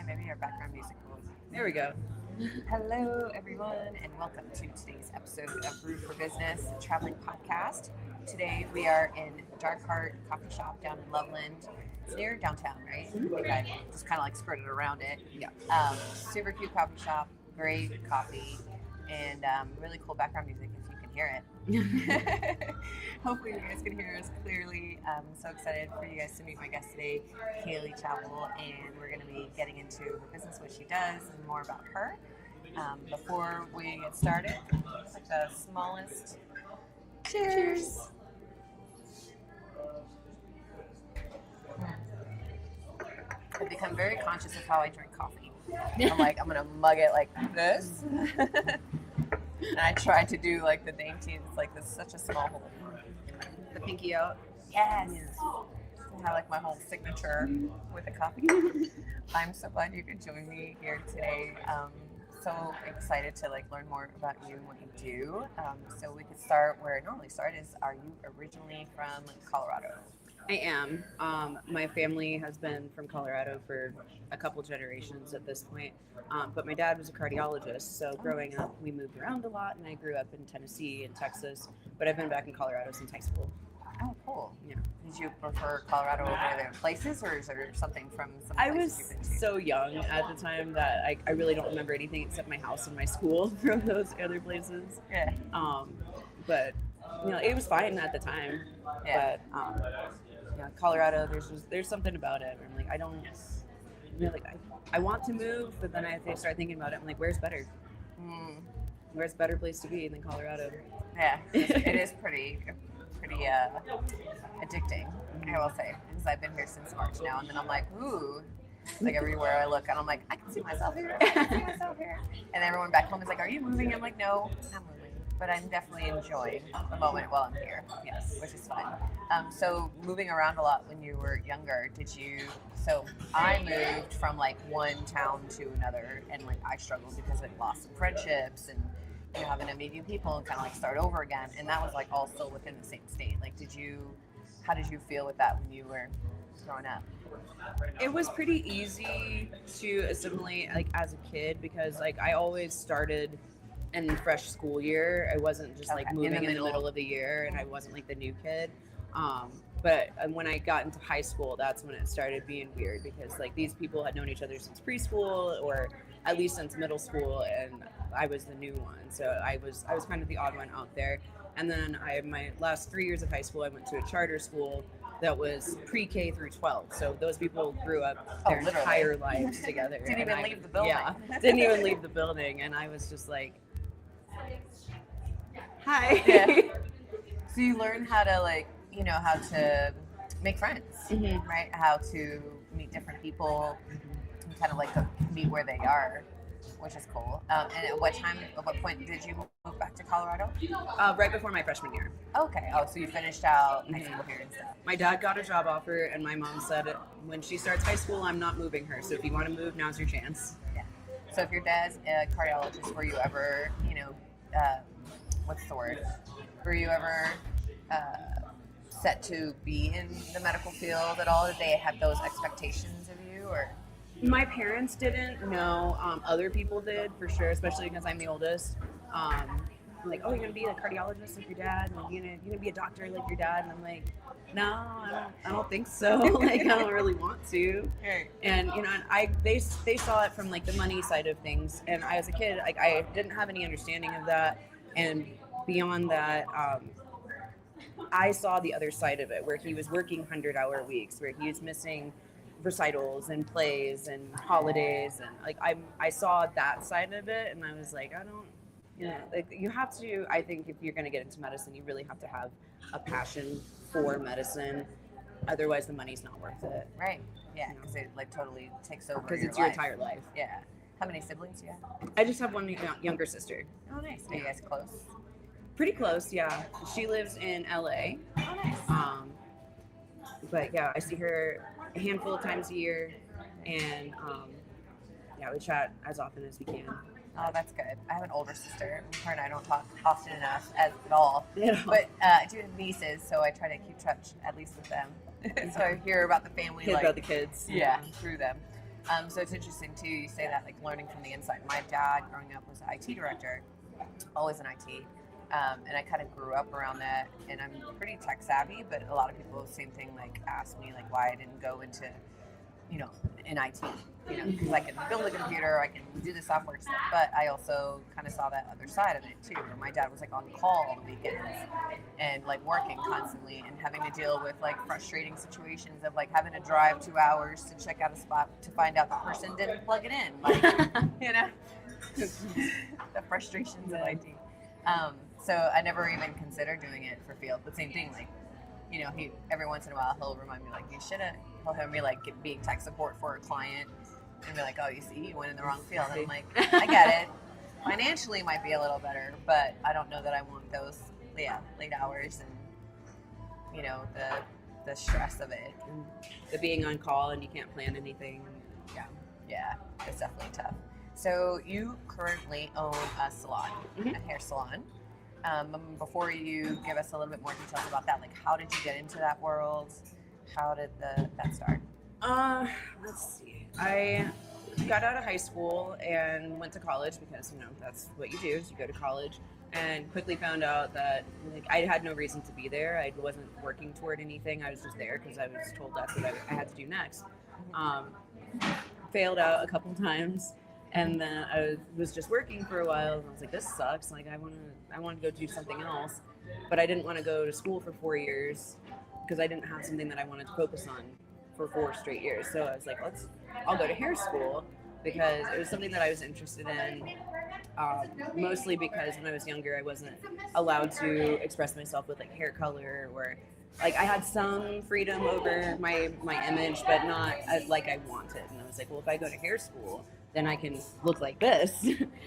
And maybe our background music will. There we go. Hello, everyone, and welcome to today's episode of Brewed for Business, a traveling podcast. Today we are in Dark Heart Coffee Shop down in Loveland. It's near downtown, right? I think I just kind of like skirted around it. Yeah. Super cute coffee shop, great coffee, and really cool background music if you can hear it. Hopefully you guys can hear us clearly. I'm so excited for you guys to meet my guest today, Kaeley Chapel, and we're going to be getting into her business, what she does, and more about her. Before we get started, like the smallest cheers. I've become very conscious of how I drink coffee. I'm like, I'm gonna mug it like this. And I tried to do like the dainty, it's like this such a small hole. The pinky out. Yes. I have like my whole signature with the coffee. I'm so glad you could join me here today. So excited to like learn more about you and what you do. So we could start where I normally start is, are you originally from Colorado? I am. My family has been from Colorado for a couple generations at this point. But my dad was a cardiologist, so growing up, we moved around a lot, and I grew up in Tennessee and Texas, but I've been back in Colorado since high school. Oh, cool. Yeah. Did you prefer Colorado over other places, or is there something from some I places was you've been to? so young at the time that I really don't remember anything except my house and my school from those other places. Yeah. But it was fine at the time. Yeah. But Colorado, there's something about it. Where I'm like, I don't really. I want to move, but then I start thinking about it. I'm like, where's better? Where's a better place to be than Colorado? Yeah, it is pretty addicting, I will say, because I've been here since March now, and then I'm like, ooh, like everywhere I look, and I'm like, I can see myself here, I can see myself here, and everyone back home is like, are you moving? I'm like, no, I'm moving, but I'm definitely enjoying the moment while I'm here, yes, which is fun. So moving around a lot when you were younger, so I moved from like one town to another, and like I struggled because I lost some friendships, and having to meet new people and kind of like start over again, and that was like all still within the same state. Like, how did you feel with that when you were growing up? It was pretty easy to assimilate like as a kid because like I always started in fresh school year. I wasn't just like moving in the middle of the year, and I wasn't like the new kid. But when I got into high school, that's when it started being weird because like these people had known each other since preschool or at least since middle school, and I was the new one. So I was kind of the odd one out there. And then my last 3 years of high school, I went to a charter school that was pre-K through 12. So those people grew up their entire lives together. Didn't even leave the building. Yeah, didn't even leave the building. And I was just like, hi. Yeah. So you learn how to how to make friends, right? How to meet different people, and kind of like to meet where they are, which is cool. And at what point did you move back to Colorado? Right before my freshman year. Okay. Oh, so you finished out high school here and stuff. My dad got a job offer, and my mom said, when she starts high school, I'm not moving her. So if you want to move, now's your chance. Yeah. So if your dad's a cardiologist, were you ever, what's the word? Were you ever set to be in the medical field at all? Did they have those expectations of you, or? My parents didn't know. Other people did, for sure, especially because I'm the oldest. Like, oh, you're going to be a cardiologist like your dad, and you're going to be a doctor like your dad. And I'm like, no, I don't think so. Like, I don't really want to. And, they saw it from, like, the money side of things. And I, as a kid, like, I didn't have any understanding of that. And beyond that, I saw the other side of it, where he was working 100-hour weeks, where he was missing recitals and plays and holidays, and like I saw that side of it, and I was like, you have to. I think if you're going to get into medicine, you really have to have a passion for medicine. Otherwise, the money's not worth it. Right. Yeah, because it like totally takes over. Because it's your entire life. Yeah. How many siblings do you have? I just have one younger sister. Oh, nice. Are you guys close? Pretty close, yeah. She lives in LA. Oh, nice. But yeah, I see her a handful of times a year, and we chat as often as we can. Oh, that's good. I have an older sister. Her and I don't talk often enough at all. Yeah. But I do have nieces, so I try to keep touch at least with them. So I hear about the family. About the kids. Yeah, through them. So it's interesting too. You say that like learning from the inside. My dad, growing up, was an IT director, always in IT, and I kind of grew up around that. And I'm pretty tech savvy, but a lot of people, same thing, like ask me like why I didn't go into, in IT, because I can build a computer, I can do the software stuff, but I also kind of saw that other side of it too, where my dad was like on call on the weekends and like working constantly and having to deal with like frustrating situations of like having to drive 2 hours to check out a spot to find out the person didn't plug it in, like, the frustrations of IT. So I never even considered doing it for field, but same thing, like, he every once in a while he'll remind me like you should have. He'll have me like being tech support for a client and be like, oh, you see, you went in the wrong field. And I'm like, I get it. Financially might be a little better, but I don't know that I want those late hours and the stress of it. And the being on call and you can't plan anything. Yeah, it's definitely tough. So you currently own a salon, a hair salon. Before you give us a little bit more details about that, like how did you get into that world? How did that start? Let's see. I got out of high school and went to college because that's what you do is you go to college, and quickly found out that like I had no reason to be there. I wasn't working toward anything. I was just there because I was told that's what I had to do next. Failed out a couple times. And then I was just working for a while, and I was like, "This sucks. Like, I want to go do something else," but I didn't want to go to school for 4 years because I didn't have something that I wanted to focus on for 4 straight years. So I was like, I'll go to hair school because it was something that I was interested in. Mostly because when I was younger, I wasn't allowed to express myself with like hair color or like I had some freedom over my image, but not like I wanted. And I was like, well, if I go to hair school, then I can look like this.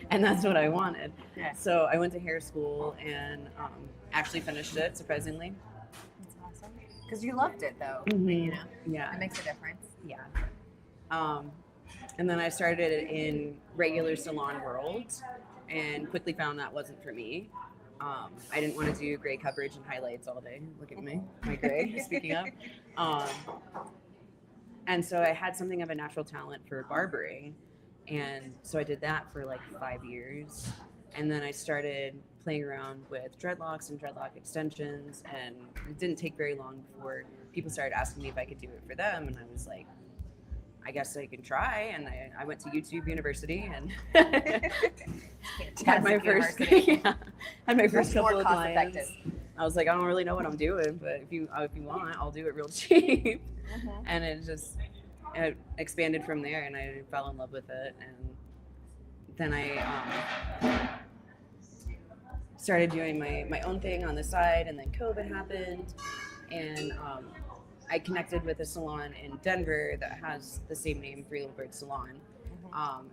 And that's what I wanted. Yeah. So I went to hair school and actually finished it, surprisingly. That's awesome. Because you loved it, though. Mm-hmm. Yeah. It makes a difference. Yeah. And then I started in regular salon world and quickly found that wasn't for me. I didn't want to do gray coverage and highlights all day. Look at me, my gray, speaking of. And so I had something of a natural talent for barbering. And so I did that for like 5 years. And then I started playing around with dreadlocks and dreadlock extensions. And it didn't take very long before people started asking me if I could do it for them. And I was like, I guess I can try. And I went to YouTube University and had my first couple of clients. I was like, I don't really know what I'm doing, but if you want, I'll do it real cheap. Mm-hmm. And it expanded from there, and I fell in love with it. And then I started doing my own thing on the side, and then COVID happened, and I connected with a salon in Denver that has the same name, Little Birds Salon.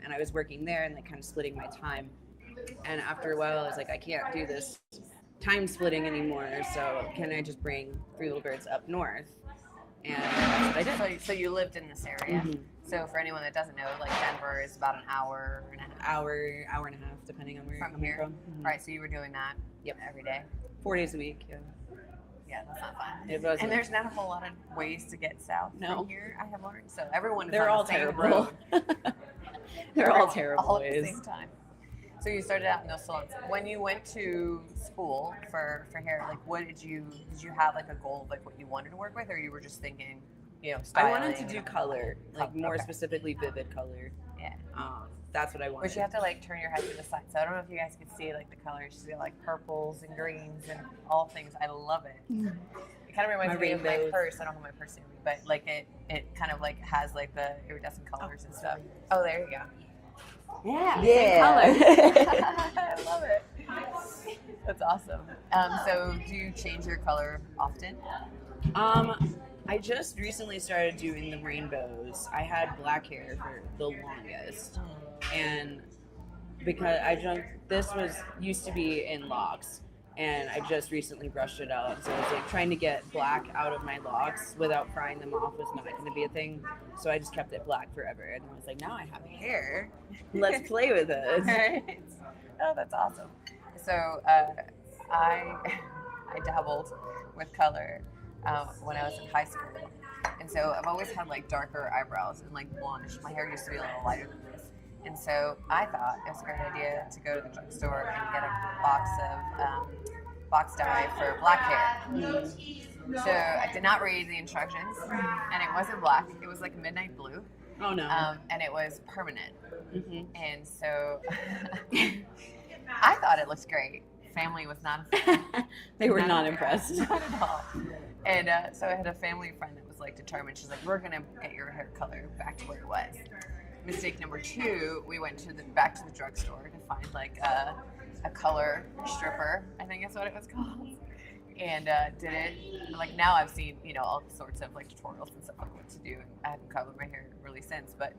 And I was working there and like kind of splitting my time. And after a while, I was like, I can't do this time splitting anymore. So can I just bring Little Birds up north? And that's what I did. So you lived in this area. Mm-hmm. So for anyone that doesn't know, like Denver is about an hour and a half. Hour and a half, depending on where you're coming from. Mm-hmm. Right. So you were doing that. Yep. Every day. 4 days a week. Yeah. Yeah, that's not fun. It wasn't. And there's not a whole lot of ways to get south from here, I have learned. So everyone is They're on all the same terrible. road. They're all terrible all ways. At the same time. So you started out in those salons. When you went to school for hair, like what did you have like a goal of like what you wanted to work with, or you were just thinking, styling? I wanted to do color, like more specifically vivid color. Yeah. That's what I wanted. But you have to like turn your head to the side. So I don't know if you guys could see like the colors. She's got like purples and greens and all things. I love it. It kind of reminds me of my purse. I don't have my purse near me, but like it kind of like has like the iridescent colors and stuff. Oh, there you go. Yeah. Same color. I love it. That's awesome. So do you change your color often? I just recently started doing the rainbows. I had black hair for the longest. And because this used to be in locks, and I just recently brushed it out. So I was like trying to get black out of my locks without frying them off was not going to be a thing. So I just kept it black forever. And I was like, now I have hair. Let's play with it. Right. Oh, that's awesome. So I dabbled with color when I was in high school. And so I've always had like darker eyebrows and like blondish. My hair used to be a little lighter than this. And so I thought it was a great idea to go to the drugstore and get a box of box dye for black hair. So I did not read the instructions, and it wasn't black. It was like midnight blue. Oh no. And it was permanent. And so I thought it looked great. Family was not a fan. They were not impressed. Not at all. And so I had a family friend that was like determined. She's like, we're going to get your hair color back to where it was. Mistake number 2, we went back to the drugstore to find like a color stripper, I think that's what it was called. And did it. Like now I've seen, all sorts of like tutorials and stuff like what to do. And I haven't colored my hair really since, but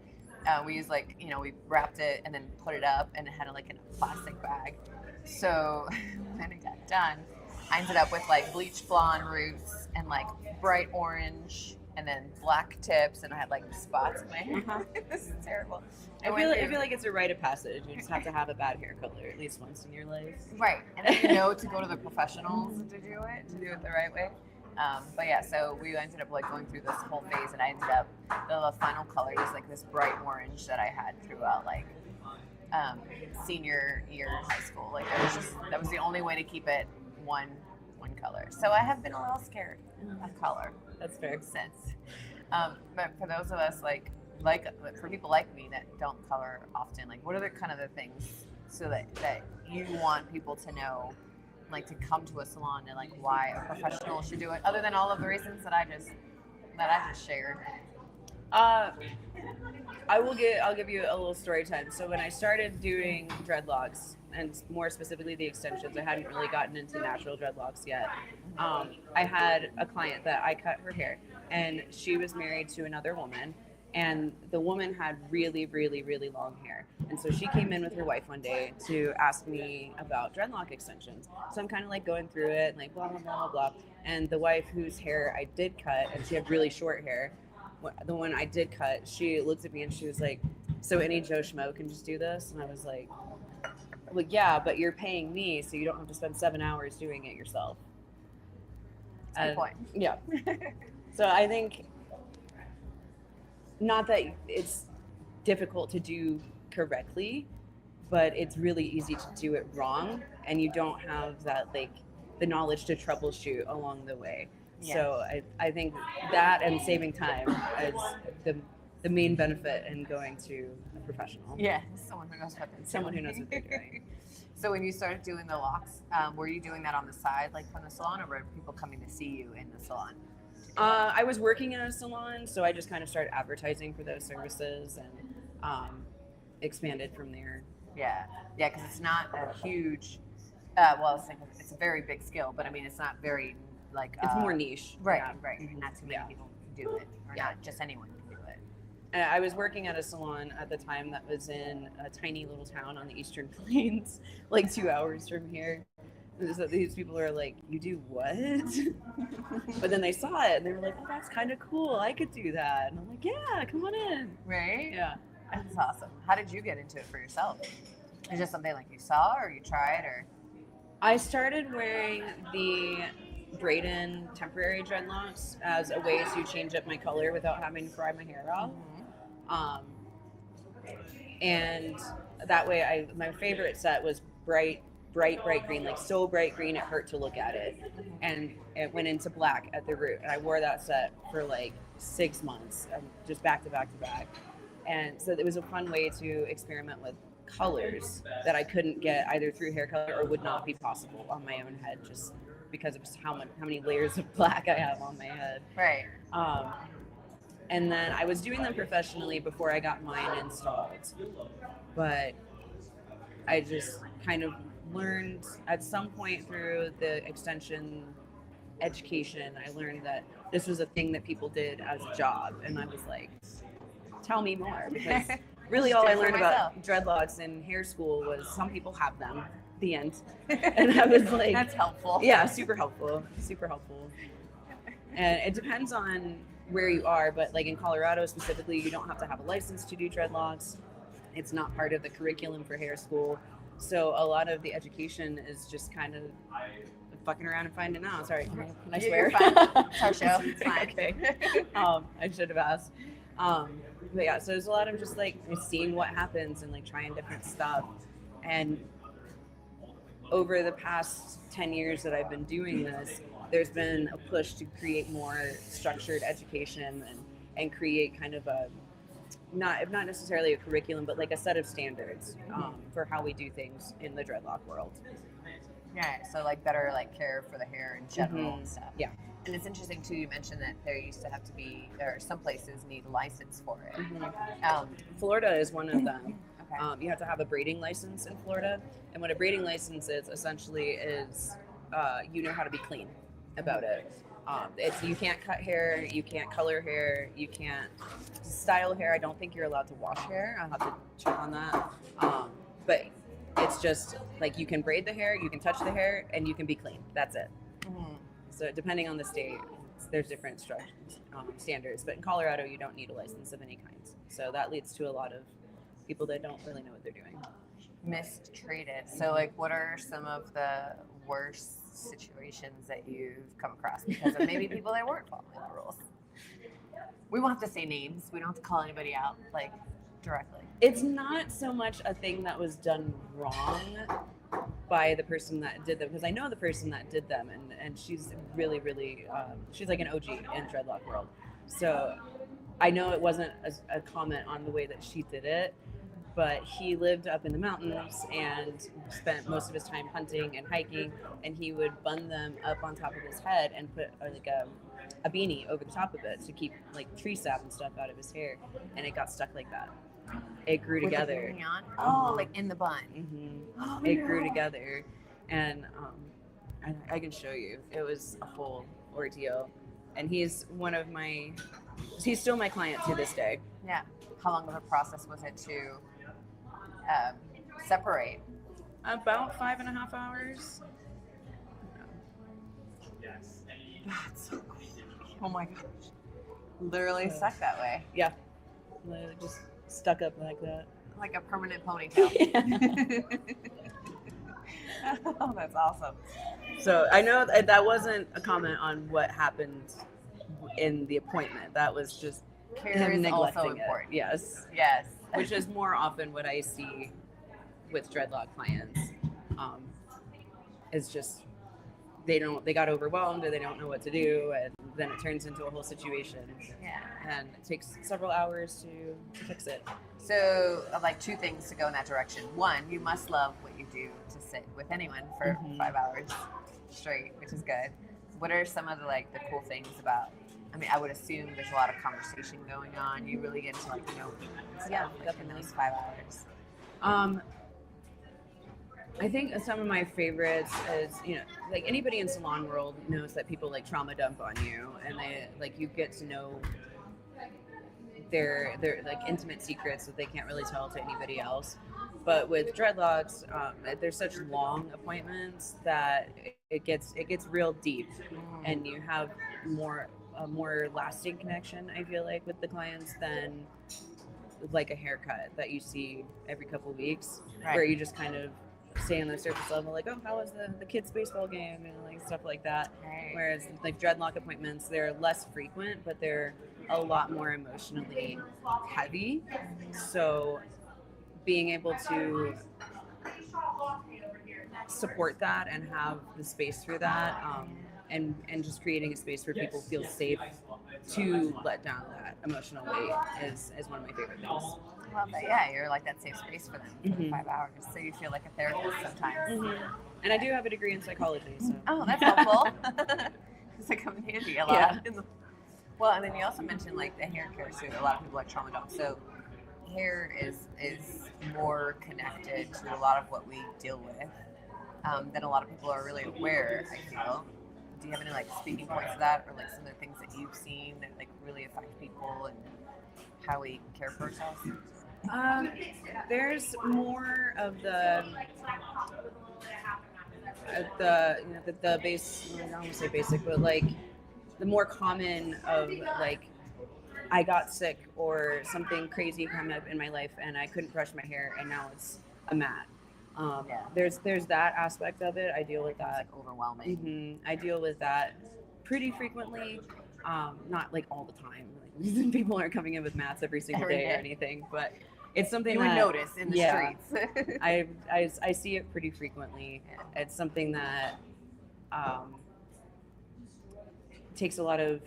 we used like, we wrapped it and then put it up, and it had like in a plastic bag. So when it got done, I ended up with like bleach blonde roots and like bright orange and then black tips, and I had like spots in my hair. This is terrible. I feel like it's a rite of passage. You just have to have a bad hair color at least once in your life. Right. And then to go to the professionals to do it the right way. But yeah, so we ended up like going through this whole phase, and I ended up, the final color was like this bright orange that I had throughout like senior year in high school. Like that was the only way to keep it one color. So I have been a little scared of color. That's fair. Since. But for those of us like for people like me that don't color often, like what are the kind of the things so that you want people to know, like to come to a salon, and like why a professional should do it, other than all of the reasons that I just shared? I'll give you a little story time. So when I started doing dreadlocks, and more specifically the extensions, I hadn't really gotten into natural dreadlocks yet. I had a client that I cut her hair, and she was married to another woman, and the woman had really, really, really long hair. And so she came in with her wife one day to ask me about dreadlock extensions. So I'm kind of like going through it and like blah, blah, blah, blah, blah. And the wife whose hair I did cut, and she had really short hair, the one I did cut, she looked at me and she was like, so any Joe Schmo can just do this? And I was like, yeah, but you're paying me, so you don't have to spend 7 hours doing it yourself. Good point. Yeah. So I think, not that it's difficult to do correctly, but it's really easy to do it wrong, and you don't have that like the knowledge to troubleshoot along the way. Yes. So I think that and saving time is the main benefit in going to a professional. Yeah, someone who knows what they're doing. So when you started doing the locks, were you doing that on the side, like from the salon, or were people coming to see you in the salon? I was working in a salon, so I just kind of started advertising for those services and expanded from there. Yeah, because it's not a huge, it's a very big skill, but I mean, it's not very like it's more niche. Right. Not too many people can do it, or not just anyone can do it. I was working at a salon at the time that was in a tiny little town on the Eastern Plains, like 2 hours from here. So these people are like, you do what? But then they saw it and they were like, oh, that's kind of cool. I could do that. And I'm like, yeah, come on in. Right? Yeah. That's awesome. How did you get into it for yourself? Is it just something like you saw or you tried, or? I started wearing the braid-in temporary dreadlocks as a way to change up my color without having to fry my hair off. And that way my favorite set was bright green, like so bright green it hurt to look at it, and it went into black at the root, and I wore that set for like 6 months, just back to back to back. And so it was a fun way to experiment with colors that I couldn't get either through hair color or would not be possible on my own head, just because of how many layers of black I have on my head. Right. And then I was doing them professionally before I got mine installed, but I just kind of learned at some point through the extension education, I learned that this was a thing that people did as a job, and I was like, tell me more, because really all I learned about dreadlocks in hair school was some people have them, the end. And I was like, that's helpful. Yeah, super helpful. And it depends on where you are, but like in Colorado specifically, you don't have to have a license to do dreadlocks. It's not part of the curriculum for hair school. So a lot of the education is just kind of fucking around and finding out. Sorry, can I You're swear? fine. It's our show. It's fine. Okay. I should have asked. But yeah, so there's a lot of just like seeing what happens and like trying different stuff. And over the past 10 years that I've been doing this, there's been a push to create more structured education and create kind of a not necessarily a curriculum, but like a set of standards for how we do things in the dreadlock world. Yeah, so like better like care for the hair in general and stuff. Yeah. And it's interesting too, you mentioned that there used to have to be, or some places need a license for it. Florida is one of them. Okay. You have to have a braiding license in Florida. And what a braiding license is essentially is you know how to be clean about it. It's you can't cut hair, you can't color hair, you can't style hair. I don't think you're allowed to wash hair. I'll have to check on that. But it's just like you can braid the hair, you can touch the hair, and you can be clean. That's it. So depending on the state, there's different standards. But in Colorado, you don't need a license of any kind. So that leads to a lot of people that don't really know what they're doing. Mistreated. So like what are some of the worst situations that you've come across because of maybe people that weren't following the rules? We won't have to say names. We don't have to call anybody out like directly. It's not so much a thing that was done wrong by the person that did them, because I know the person that did them, and she's really, really, she's like an OG in dreadlock world. So I know it wasn't a comment on the way that she did it, but he lived up in the mountains and spent most of his time hunting and hiking, and he would bun them up on top of his head and put like a beanie over the top of it to keep like tree sap and stuff out of his hair, and it got stuck like that. It grew With together. the beanie on? Oh, like in the bun. Oh, it grew together, and I can show you. It was a whole ordeal, and he's still my client to this day. Yeah. How long of a process was it to separate? About 5.5 hours. That's so cool. Oh my gosh. Literally stuck that way. Yeah. Literally just stuck up like that. Like a permanent ponytail. Oh, that's awesome. So I know that wasn't a comment on what happened in the appointment. That was just Care him is neglecting also it. important. Yes. Yes. Which is more often what I see with dreadlock clients. It's just they got overwhelmed or they don't know what to do, and then it turns into a whole situation. Yeah. And it takes several hours to fix it. So, like 2 things to go in that direction. 1, you must love what you do to sit with anyone for 5 hours straight, which is good. What are some of the cool things about? I mean, I would assume there's a lot of conversation going on. You really get to know people and stuff, Yeah, in definitely. those 5 hours. I think some of my favorites is, like anybody in salon world knows that people trauma dump on you, and they you get to know their intimate secrets that they can't really tell to anybody else. But with dreadlocks, there's such long appointments that it gets real deep, and you have a more lasting connection, I feel like, with the clients than like a haircut that you see every couple of weeks, Right. where you just kind of stay on the surface level, like, oh, how was the kids' baseball game, and stuff like that. Right. Whereas dreadlock appointments, they're less frequent, but they're a lot more emotionally heavy. So being able to support that and have the space for that, and just creating a space where people feel safe to let down that emotional weight is one of my favorite things. I love that. Yeah, you're like that safe space for them for 5 hours. So you feel like a therapist sometimes. And I do have a degree in psychology, so. Oh, that's helpful. It's come in handy a lot. Yeah. Well, and then you also mentioned the hair care too. A lot of people trauma dump. So hair is more connected to a lot of what we deal with than a lot of people are really aware, I feel. Do you have any speaking points to that, or some of the things that you've seen that really affect people and how we care for ourselves? There's more of the base. I don't want to say basic, but the more common of I got sick or something crazy came up in my life and I couldn't brush my hair and now it's a mat. There's that aspect of it. I deal with It's that. like overwhelming. I deal with that pretty frequently. Not like all the time. Like, people aren't coming in with mats every single day or anything, but it's something you would notice in the streets. I see it pretty frequently. Yeah. It's something that takes a lot of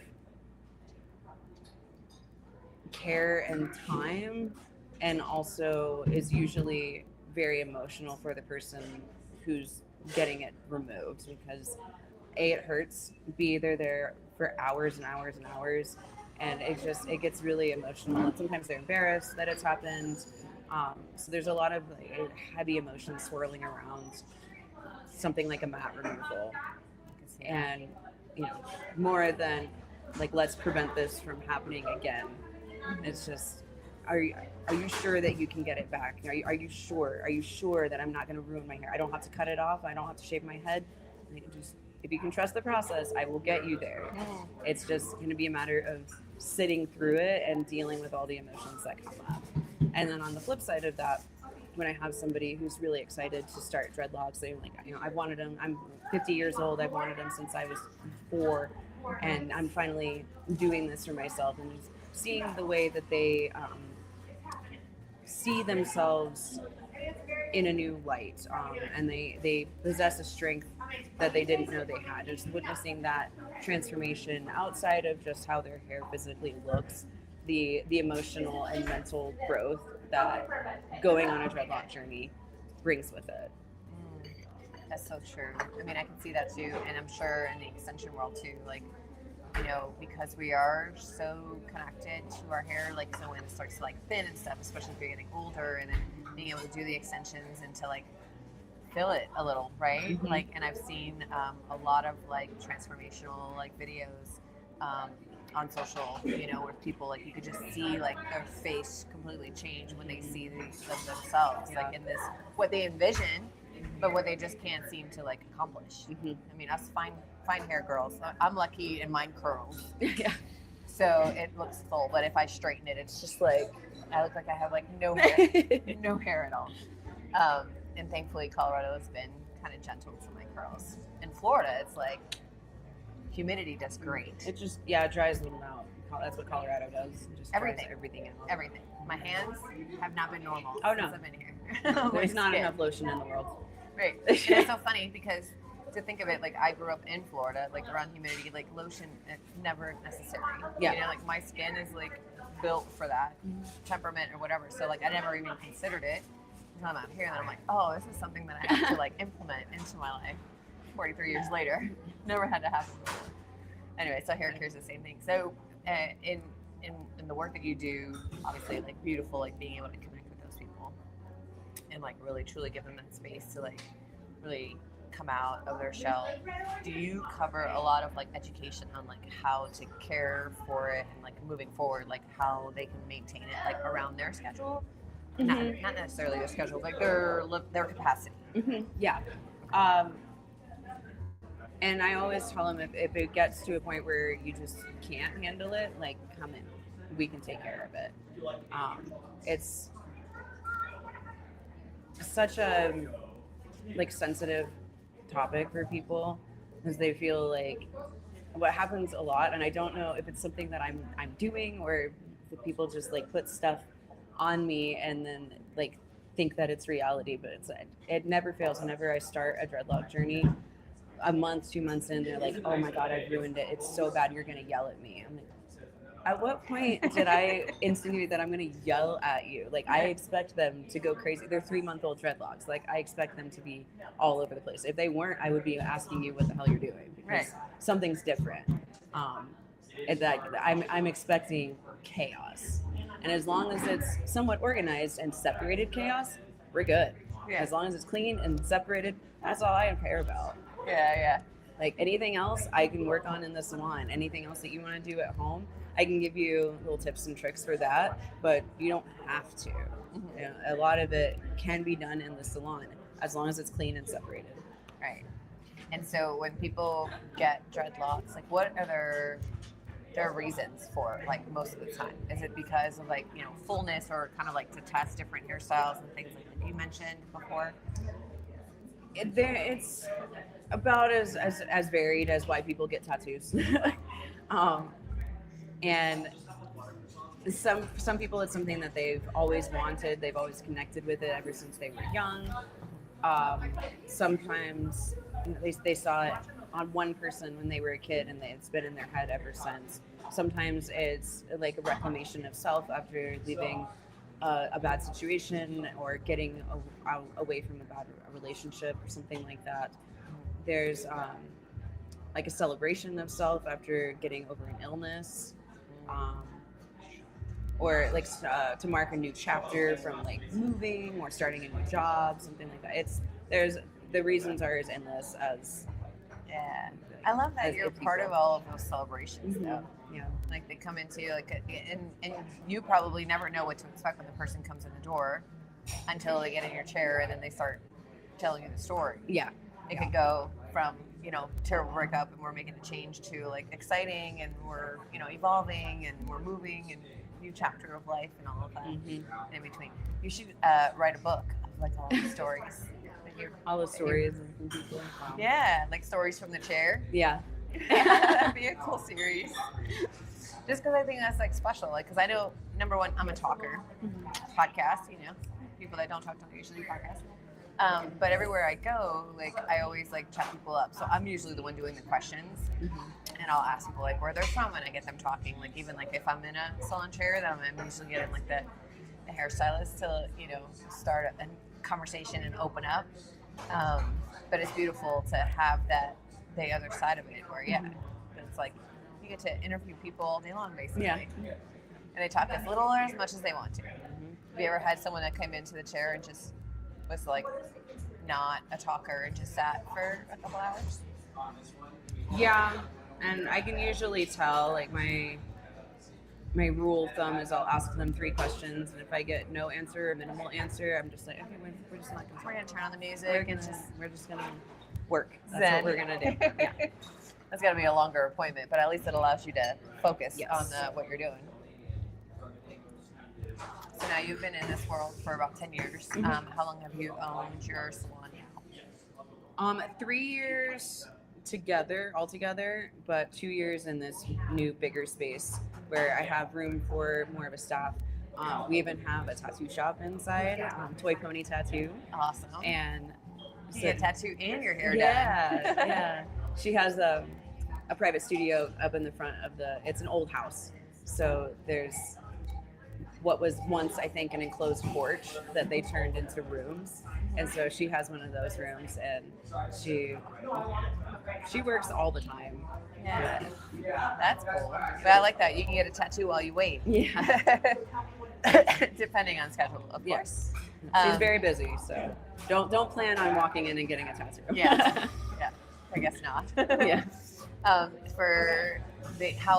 care and time, and also is usually very emotional for the person who's getting it removed, because A, it hurts, B, they're there for hours and hours and hours, and it gets really emotional, and sometimes they're embarrassed that it's happened. So there's a lot of like, heavy emotions swirling around something like a mat removal, and more than like, let's prevent this from happening again. It's just, are you sure that you can get it back? Are you sure that I'm not going to ruin my hair? I don't have to cut it off. I don't have to shave my head. If you can trust the process, I will get you there. It's just going to be a matter of sitting through it and dealing with all the emotions that come up. And then on the flip side of that, when I have somebody who's really excited to start dreadlocks, they're like, I've wanted them. I'm 50 years old. I've wanted them since I was 4, and I'm finally doing this for myself. And just seeing the way that they see themselves in a new light, and they possess a strength that they didn't know they had. Just witnessing that transformation outside of just how their hair physically looks, the emotional and mental growth that going on a dreadlock journey brings with it. That's so true. I mean, I can see that too, and I'm sure in the extension world too, like, because we are so connected to our hair, like, so when it starts to like thin and stuff, especially if you're getting older, and then being able to do the extensions and to like fill it a little, right? Mm-hmm. Like, and I've seen a lot of like transformational like videos on social, where people, like, you could just see like their face completely change when they see themselves, like in this, what they envision, but what they just can't seem to like accomplish. I mean, us fine hair girls, I'm lucky and mine curls. Yeah. So it looks full, but if I straighten it, it's just like, I look like I have like no hair, no hair at all. And thankfully Colorado has been kind of gentle to my curls. In Florida, it's like, humidity does great. It just, it dries them out. That's what Colorado does. It just Everything. dries everything out. Everything. My hands have not been normal since I've been here. There's not enough lotion in the world. Right. And it's so funny because, to think of it, like, I grew up in Florida, like around humidity, like lotion, never necessary. Yeah. Like my skin is like built for that temperament or whatever. So like I never even considered it until I'm out here, and then I'm like, oh, this is something that I have to like implement into my life. 43 years later, never had to happen before. Anyway, so hair care is the same thing. So in the work that you do, obviously, like, beautiful, like being able to connect with those people and like really truly give them that space to like really come out of their shell. Do you cover a lot of like education on like how to care for it and like moving forward, like how they can maintain it like around their schedule? Not necessarily their schedule, like their capacity. Yeah. And I always tell them, if it gets to a point where you just can't handle it, like, come in, we can take care of it. It's such a like sensitive topic for people, because they feel like what happens a lot, and I don't know if it's something that I'm doing, or if people just like put stuff on me and then like think that it's reality, but it never fails. Whenever I start a dreadlock journey, a month, 2 months in, they're like, oh my God, I've ruined it. It's so bad, you're going to yell at me. I'm like, at what point did I insinuate that I'm going to yell at you? Like, I expect them to go crazy. They're 3-month-old dreadlocks. Like, I expect them to be all over the place. If they weren't, I would be asking you what the hell you're doing, because something's different. And that I'm expecting chaos. And as long as it's somewhat organized and separated chaos, we're good. Yeah. As long as it's clean and separated, that's all I care about. Yeah. Like, anything else I can work on in the salon. Anything else that you want to do at home, I can give you little tips and tricks for that, but you don't have to. You know, a lot of it can be done in the salon as long as it's clean and separated. Right. And so when people get dreadlocks, like, what are their there are reasons for it, like most of the time? Is it because of like, you know, fullness or kind of like to test different hairstyles and things like that you mentioned before? It's about as varied as why people get tattoos. um, and some people, it's something that they've always wanted. They've always connected with it ever since they were young. Sometimes they saw it on one person when they were a kid, and it's been in their head ever since. Sometimes it's like a reclamation of self after leaving a bad situation or getting away from a bad relationship or something like that. There's like a celebration of self after getting over an illness. Or like to mark a new chapter from like moving or starting a new job, something like that. The reasons are as endless as. Yeah, I love that you're part of all of those celebrations, though. Yeah, like they come into like, and you probably never know what to expect when the person comes in the door until they get in your chair and then they start telling you the story. Yeah, it could go from, you know, terrible breakup and we're making a change to like exciting and we're, you know, evolving and we're moving and new chapter of life and all of that in between. You should write a book of like all the stories. All the stories from people. Wow. Yeah, like stories from the chair. Yeah. That'd be a cool series. Just because I think that's like special. Like, because I know, number one, I'm a talker. Podcast, you know, people that don't talk usually podcast. But everywhere I go, like I always like chat people up. So I'm usually the one doing the questions, and I'll ask people like where they're from, and I get them talking. Like even like if I'm in a salon chair, then I'm usually getting like the hairstylist to, you know, start a conversation and open up. But it's beautiful to have that the other side of it, where it's like you get to interview people all day long, basically. Yeah. And they talk as little or as much as they want to. Have you ever had someone that came into the chair and just was like not a talker and just sat for a couple hours? Yeah, and I can usually tell, like my rule of thumb is I'll ask them 3 questions, and if I get no answer or minimal answer, I'm just like, okay, we're just not gonna. We're gonna turn on the music We're just gonna work. That's Zen. what we're gonna do. Yeah. That's gotta be a longer appointment, but at least it allows you to focus on what you're doing. So now you've been in this world for about 10 years. How long have you owned your salon now? 3 years altogether, but 2 years in this new bigger space where I have room for more of a staff. We even have a tattoo shop inside, Toy Pony Tattoo. Awesome. And you get a tattoo and your hair done. Yeah. She has a private studio up in the front of it's an old house. So there's what was once, I think, an enclosed porch that they turned into rooms. And so she has one of those rooms, and she works all the time. Yeah, that's cool. But I like that. You can get a tattoo while you wait. Yeah. Depending on schedule, of course. She's very busy, so don't plan on walking in and getting a tattoo. Yeah. I guess not. Yeah. How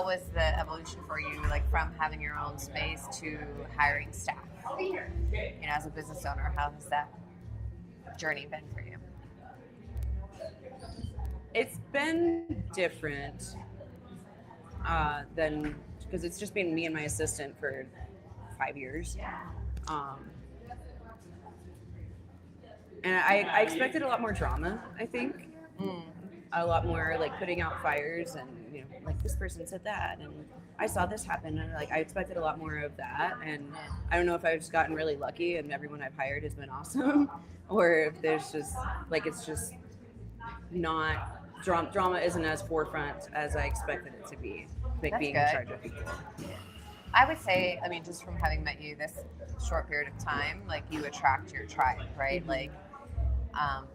was the evolution for you, like from having your own space to hiring staff? You know, as a business owner, how has that journey been for you? It's been different than, because it's just been me and my assistant for 5 years. And I expected a lot more drama, I think. A lot more like putting out fires and, you know, like this person said that and I saw this happen, and like I expected a lot more of that. And I don't know if I've just gotten really lucky and everyone I've hired has been awesome, or if there's just like it's just not drama isn't as forefront as I expected it to be. Like That's being good. in charge of people. I would say, I mean, just from having met you this short period of time, like you attract your tribe, right? Like,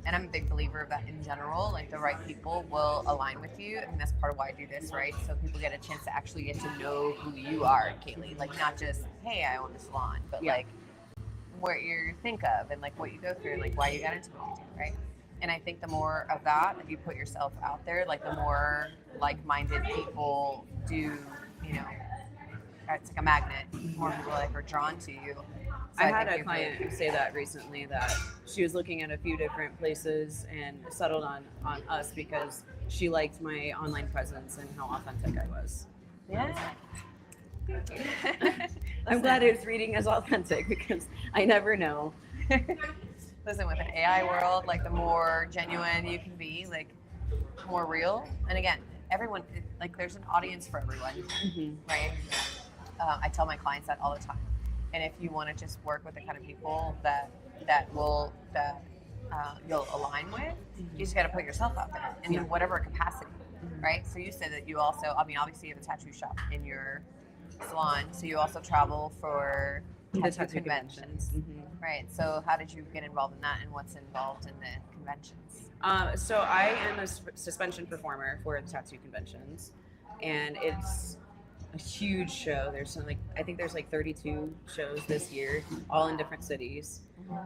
and I'm a big believer of that in general. Like the right people will align with you, and that's part of why I do this, right? So people get a chance to actually get to know who you are, Kaeley. Like not just, hey, I own a salon, but like what you think of and like what you go through and like why you got into what you do, right? And I think the more of that you put yourself out there, like the more like-minded people do, you know, it's like a magnet. More people like are drawn to you. So I had a client say that recently, that she was looking at a few different places and settled on us because she liked my online presence and how authentic I was. Yeah. I'm glad it's reading as authentic because I never know. Listen, with an AI world, like the more genuine you can be, like more real. And again, everyone, like there's an audience for everyone, right? I tell my clients that all the time. And if you want to just work with the kind of people that you'll align with, you just got to put yourself out there in whatever capacity, right? So you said that you also, I mean, obviously you have a tattoo shop in your salon, so you also travel for tattoo conventions, right? So how did you get involved in that, and what's involved in the conventions? So I am a suspension performer for the tattoo conventions, and it's a huge show. I think there's like 32 shows this year, all in different cities,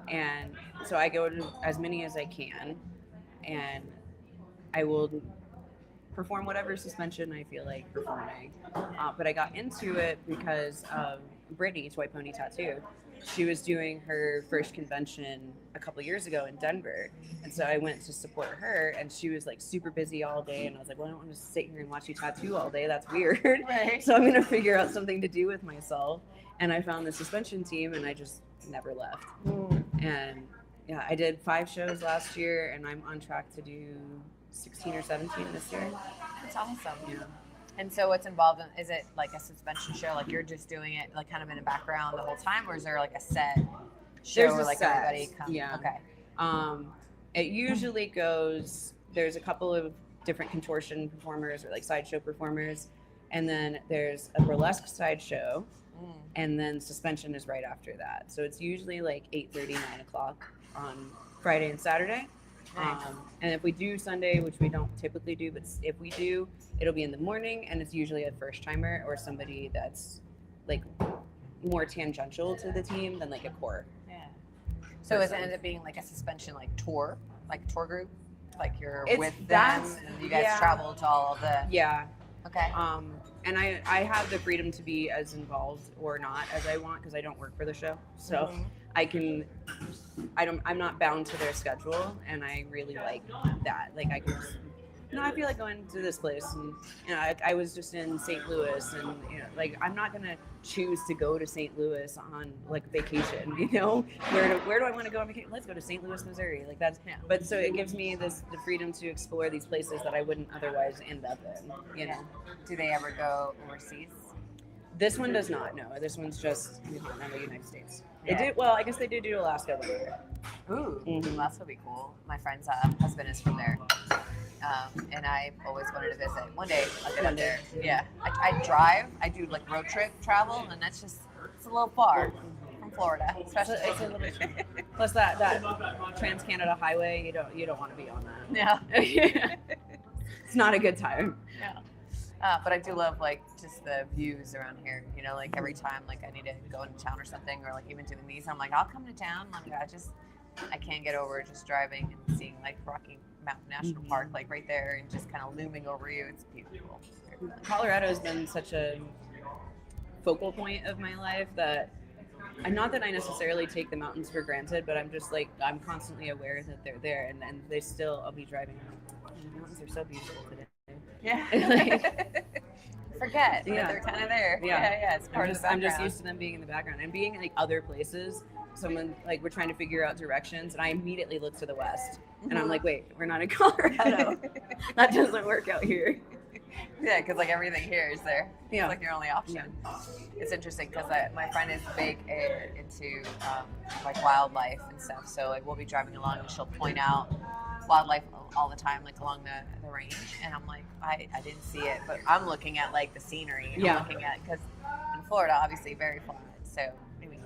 and so I go to as many as I can, and I will perform whatever suspension I feel like performing. But I got into it because of Brittany, Toy Pony Tattoo. She was doing her first convention a couple years ago in Denver. And so I went to support her, and she was like super busy all day. And I was like, well, I don't want to sit here and watch you tattoo all day. That's weird. Right. So I'm going to figure out something to do with myself. And I found the suspension team, and I just never left. And yeah, I did 5 shows last year, and I'm on track to do 16 or 17 this year. That's awesome. Yeah. And so what's involved in, is it like a suspension show, like you're just doing it like kind of in the background the whole time, or is there like a set show There's where a like set. everybody comes? Yeah. Okay. It usually goes, there's a couple of different contortion performers or like sideshow performers, and then there's a burlesque sideshow, and then suspension is right after that. So it's usually like 8:30, 9 o'clock on Friday and Saturday. Nice. And if we do Sunday, which we don't typically do, but if we do, it'll be in the morning, and it's usually a first timer or somebody that's like more tangential to the team than like a core. Yeah. So does it end up being like a suspension like tour group? Like you're with them and you guys travel to all of the... Yeah. Okay. And I have the freedom to be as involved or not as I want because I don't work for the show. So I'm not bound to their schedule, and I really like that. Like I can just, I feel like going to this place, and I was just in St. Louis, and like I'm not gonna choose to go to St. Louis on like vacation. Where do I want to go on vacation? Let's go to St. Louis, Missouri. Like that's But so it gives me the freedom to explore these places that I wouldn't otherwise end up in. Do they ever go overseas? This one does not. No, this one's just in the United States. Yeah. They did well. I guess they did do Alaska one year. Ooh, Alaska would be cool. My friend's husband is from there, and I've always wanted to visit. One day I'll get up there. Yeah, I drive. I do like road trip travel, and it's a little far from Florida, especially. It's a little bit. Plus that Trans-Canada Highway, you don't want to be on that. Yeah. It's not a good time. Yeah. But I do love like just the views around here. Like every time like I need to go into town or something, or like even doing these, I'm like, I'll come to town. Like I can't get over just driving and seeing like Rocky Mountain National Park, like right there, and just kind of looming over you. It's beautiful. Colorado has been such a focal point of my life that not that I necessarily take the mountains for granted, but I'm just like, I'm constantly aware that they're there, and they still, I'll be driving. The mountains are so beautiful today. Yeah. Forget that they're kind of there. Yeah. It's part of the background. I'm just used to them being in the background and being in like other places. Someone like we're trying to figure out directions, and I immediately look to the west, and I'm like, wait, we're not in Colorado. That doesn't work out here. Yeah, because like everything here is there. Yeah. It's like your only option. Yeah. It's interesting because my friend is big into like wildlife and stuff. So like we'll be driving along and she'll point out wildlife all the time, like along the range. And I'm like, I didn't see it, but I'm looking at like the scenery. I'm looking at, because in Florida, obviously very flat. So I mean,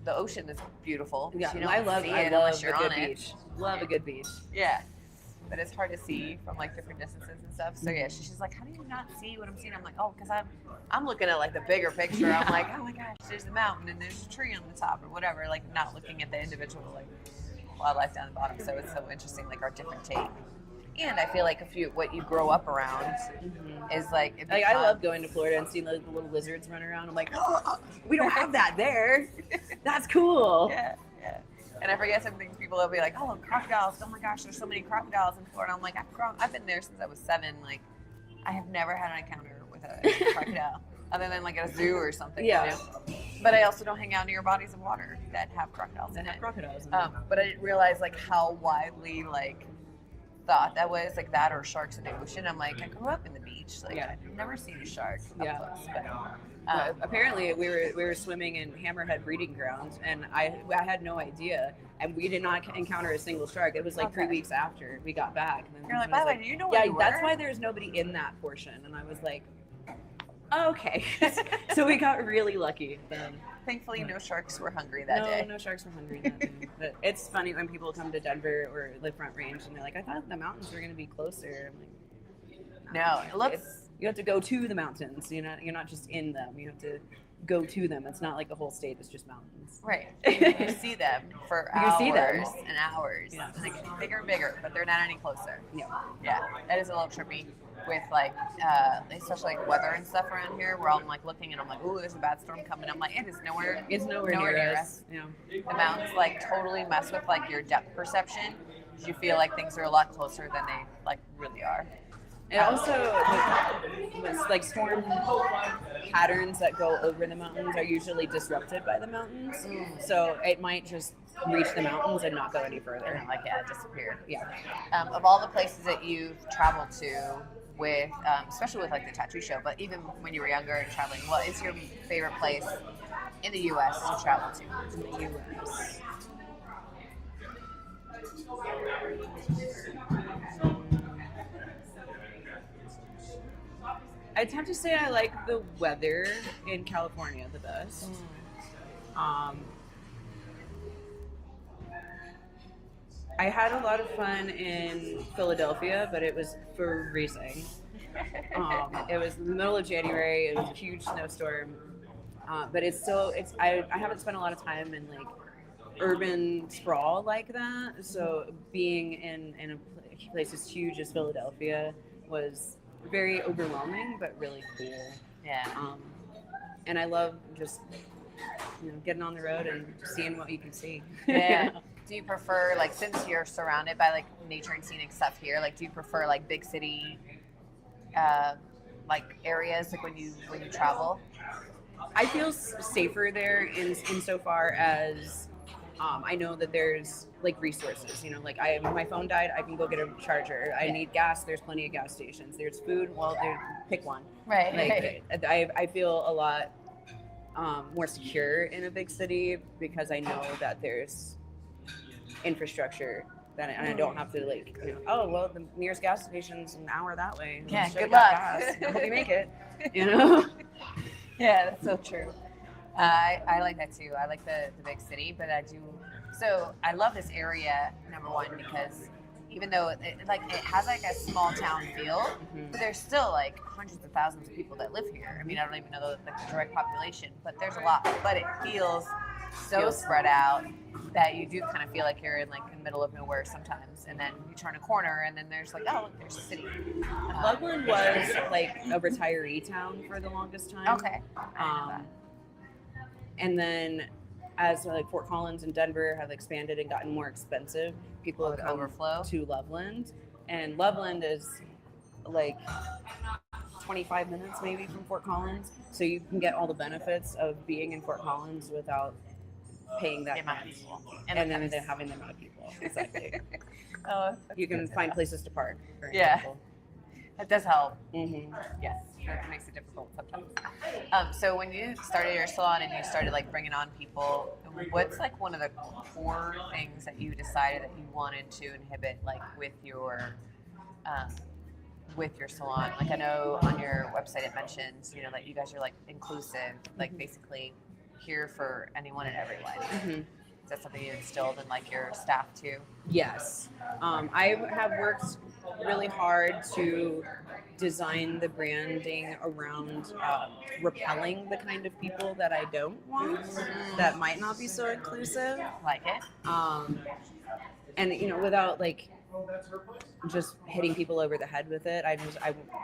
the ocean is beautiful. Yeah, I love unless you're on it. Beach. Love a good beach. Yeah. But it's hard to see from like different distances and stuff. So yeah, she's like, how do you not see what I'm seeing? I'm like, oh, because I'm looking at like the bigger picture. I'm like, oh my gosh, there's the mountain and there's a tree on the top or whatever. Like not looking at the individual like wildlife down the bottom. So it's so interesting, like our different take. And I feel like what you grow up around is like. I love going to Florida and seeing the little lizards run around. I'm like, oh, we don't have that there. That's cool. Yeah. And I forget some things. People will be like, "Oh, crocodiles! Oh my gosh, there's so many crocodiles in Florida." I'm like, I've been there since I was 7. Like, I have never had an encounter with with a crocodile, other than like at a zoo or something. Yeah. You know? But I also don't hang out near bodies of water that have crocodiles in it. Crocodiles. But I didn't realize like how widely like thought that was like that or sharks in the ocean. I'm like, I grew up in the beach. Like I've never seen a shark up close. But apparently we were swimming in Hammerhead breeding grounds, and I had no idea, and we did not encounter a single shark. It was like 3 weeks after we got back. And then you're like, by the way, do you know where you were? That's why there's nobody in that portion. And I was like, okay. So we got really lucky then. Thankfully, no sharks were hungry that day. No sharks were hungry that day. But it's funny when people come to Denver or live Front Range, and they're like, I thought the mountains were going to be closer. I'm like, no, it looks. You have to go to the mountains. You're not just in them. You have to go to them. It's not like a whole state. It's just mountains. Right. You see them for hours and hours. Yeah. And they get bigger and bigger, but they're not any closer. Yeah. Yeah. That is a little trippy with like, especially like weather and stuff around here. Where I'm like looking and I'm like, ooh, there's a bad storm coming. I'm like, it is nowhere. It's nowhere near us. Yeah. The mountains like totally mess with like your depth perception. You feel like things are a lot closer than they like really are. And also, like storm patterns that go over the mountains are usually disrupted by the mountains. So it might just reach the mountains and not go any further. And like, disappear. Yeah. Of all the places that you've traveled to with, especially with like the tattoo show, but even when you were younger and traveling, what is your favorite place in the U.S. to travel to? In the U.S. I'd have to say I like the weather in California the best. I had a lot of fun in Philadelphia, but it was freezing. It was in the middle of January. It was a huge snowstorm. But I haven't spent a lot of time in like urban sprawl like that. So being in a place as huge as Philadelphia was very overwhelming, but really cool. Yeah. And I love just getting on the road and seeing what you can see. Yeah. Do you prefer, like, since you're surrounded by like nature and scenic stuff here, like, do you prefer like big city, like areas, like when you travel? I feel safer there insofar as I know that there's like resources, like my phone died, I can go get a charger. I need gas, there's plenty of gas stations. There's food, pick one. Right. Like I feel a lot more secure in a big city because I know that there's infrastructure and I don't have to the nearest gas station's an hour that way. Yeah, good luck. I hope you make it. Yeah, that's so true. I like that too. I like the big city, but I do. So I love this area, number one, because even though it has like a small town feel, but there's still like hundreds of thousands of people that live here. I mean, I don't even know the direct population, but there's a lot. But it feels so spread out that you do kind of feel like you're in like in the middle of nowhere sometimes, and then you turn a corner and then there's like, oh, look, there's a city. Loveland was like a retiree town for the longest time. Okay. And then as like Fort Collins and Denver have expanded and gotten more expensive, people have come overflow to Loveland. And Loveland is like 25 minutes maybe from Fort Collins. So you can get all the benefits of being in Fort Collins without paying that much. And then having the amount of people. Exactly. You can find places to park. For example. That does help. Mm-hmm. Yes, that makes it difficult sometimes. So when you started your salon and you started like bringing on people, what's like one of the core things that you decided that you wanted to inhibit, like with your salon? Like I know on your website it mentions, that you guys are like inclusive, like basically here for anyone and everyone. Mm-hmm. Is that something you instilled in like your staff too? Yes. I have worked really hard to design the branding around repelling the kind of people that I don't want, that might not be so inclusive. Like it. And without like just hitting people over the head with it, I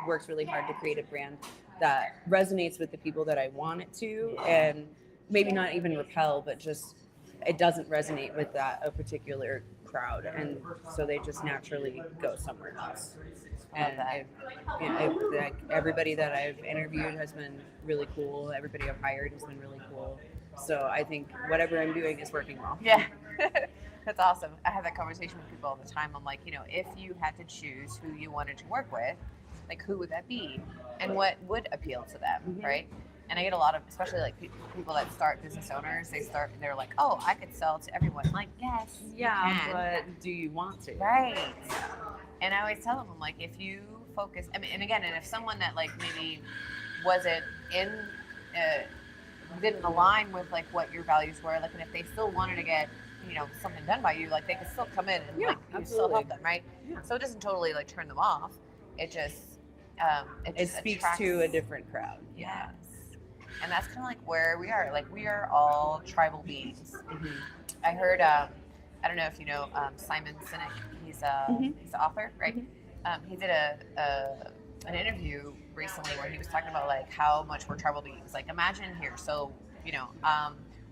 worked really hard to create a brand that resonates with the people that I want it to, and maybe not even repel, but just it doesn't resonate with a particular crowd, and so they just naturally go somewhere else. And like everybody that I've interviewed has been really cool. Everybody I've hired has been really cool. So I think whatever I'm doing is working well. Yeah. That's awesome. I have that conversation with people all the time. I'm like, if you had to choose who you wanted to work with, like who would that be? And what would appeal to them, right? And I get a lot of, especially like people that start business owners, they're like, oh, I could sell to everyone. I'm like, yes, yeah, you can. but do you want to? Right. And I always tell them, I'm like, if you focus, and if someone that like maybe wasn't didn't align with like what your values were, like, and if they still wanted to get, something done by you, like they could still come in and like you still help them, right? Yeah. So it doesn't totally like turn them off. It just it speaks to a different crowd. Yes. And that's kind of like where we are. Like we are all tribal beings. I heard, I don't know if you know Simon Sinek. He's an author, right? He did an interview recently where he was talking about like how much we're tribal beings. Like imagine here, so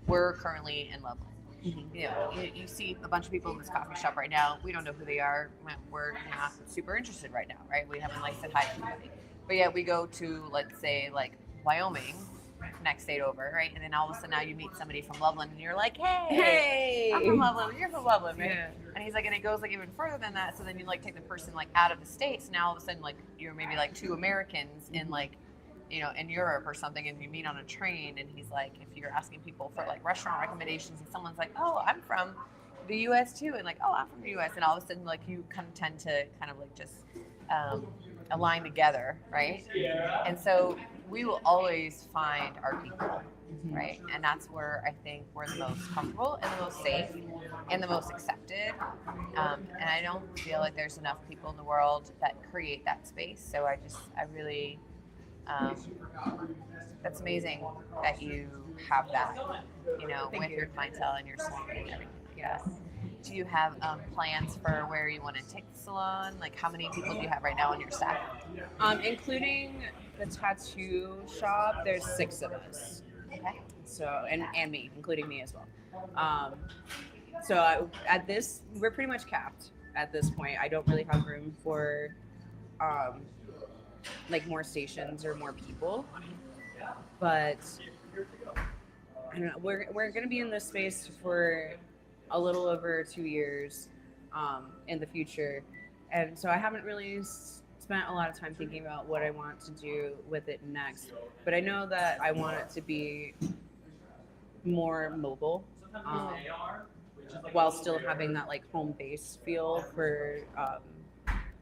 we're currently in Loveland. You see a bunch of people in this coffee shop right now. We don't know who they are. We're not super interested right now, right? We haven't like said hi to anybody. But yet we go to, let's say, like Wyoming, next state over, right? And then all of a sudden now you meet somebody from Loveland and you're like, hey, I'm from Loveland, you're from Loveland, right? Yeah. And he's like, and it goes like even further than that. So then you like take the person like out of the States. Now all of a sudden like you're maybe like two Americans in like, in Europe or something, and you meet on a train, and he's like, if you're asking people for like restaurant recommendations, and someone's like, oh, I'm from the U.S. too, and like, oh, I'm from the U.S., and all of a sudden like you kind of tend to kind of like just align together, right? And so we will always find our people, right? And that's where I think we're the most comfortable and the most safe and the most accepted. And I don't feel like there's enough people in the world that create that space. So I really. That's amazing that you have that, with your clientele and your salon and everything. Yeah. Do you have plans for where you want to take the salon? Like, how many people do you have right now on your staff? Including the tattoo shop, there's 6 of us. Okay. So, and me, including me as well. We're pretty much capped at this point. I don't really have room for like more stations or more people, but I don't know. We're going to be in this space for a little over 2 years in the future, and so I haven't really spent a lot of time thinking about what I want to do with it next. But I know that I want it to be more mobile, while still having that like home base feel for.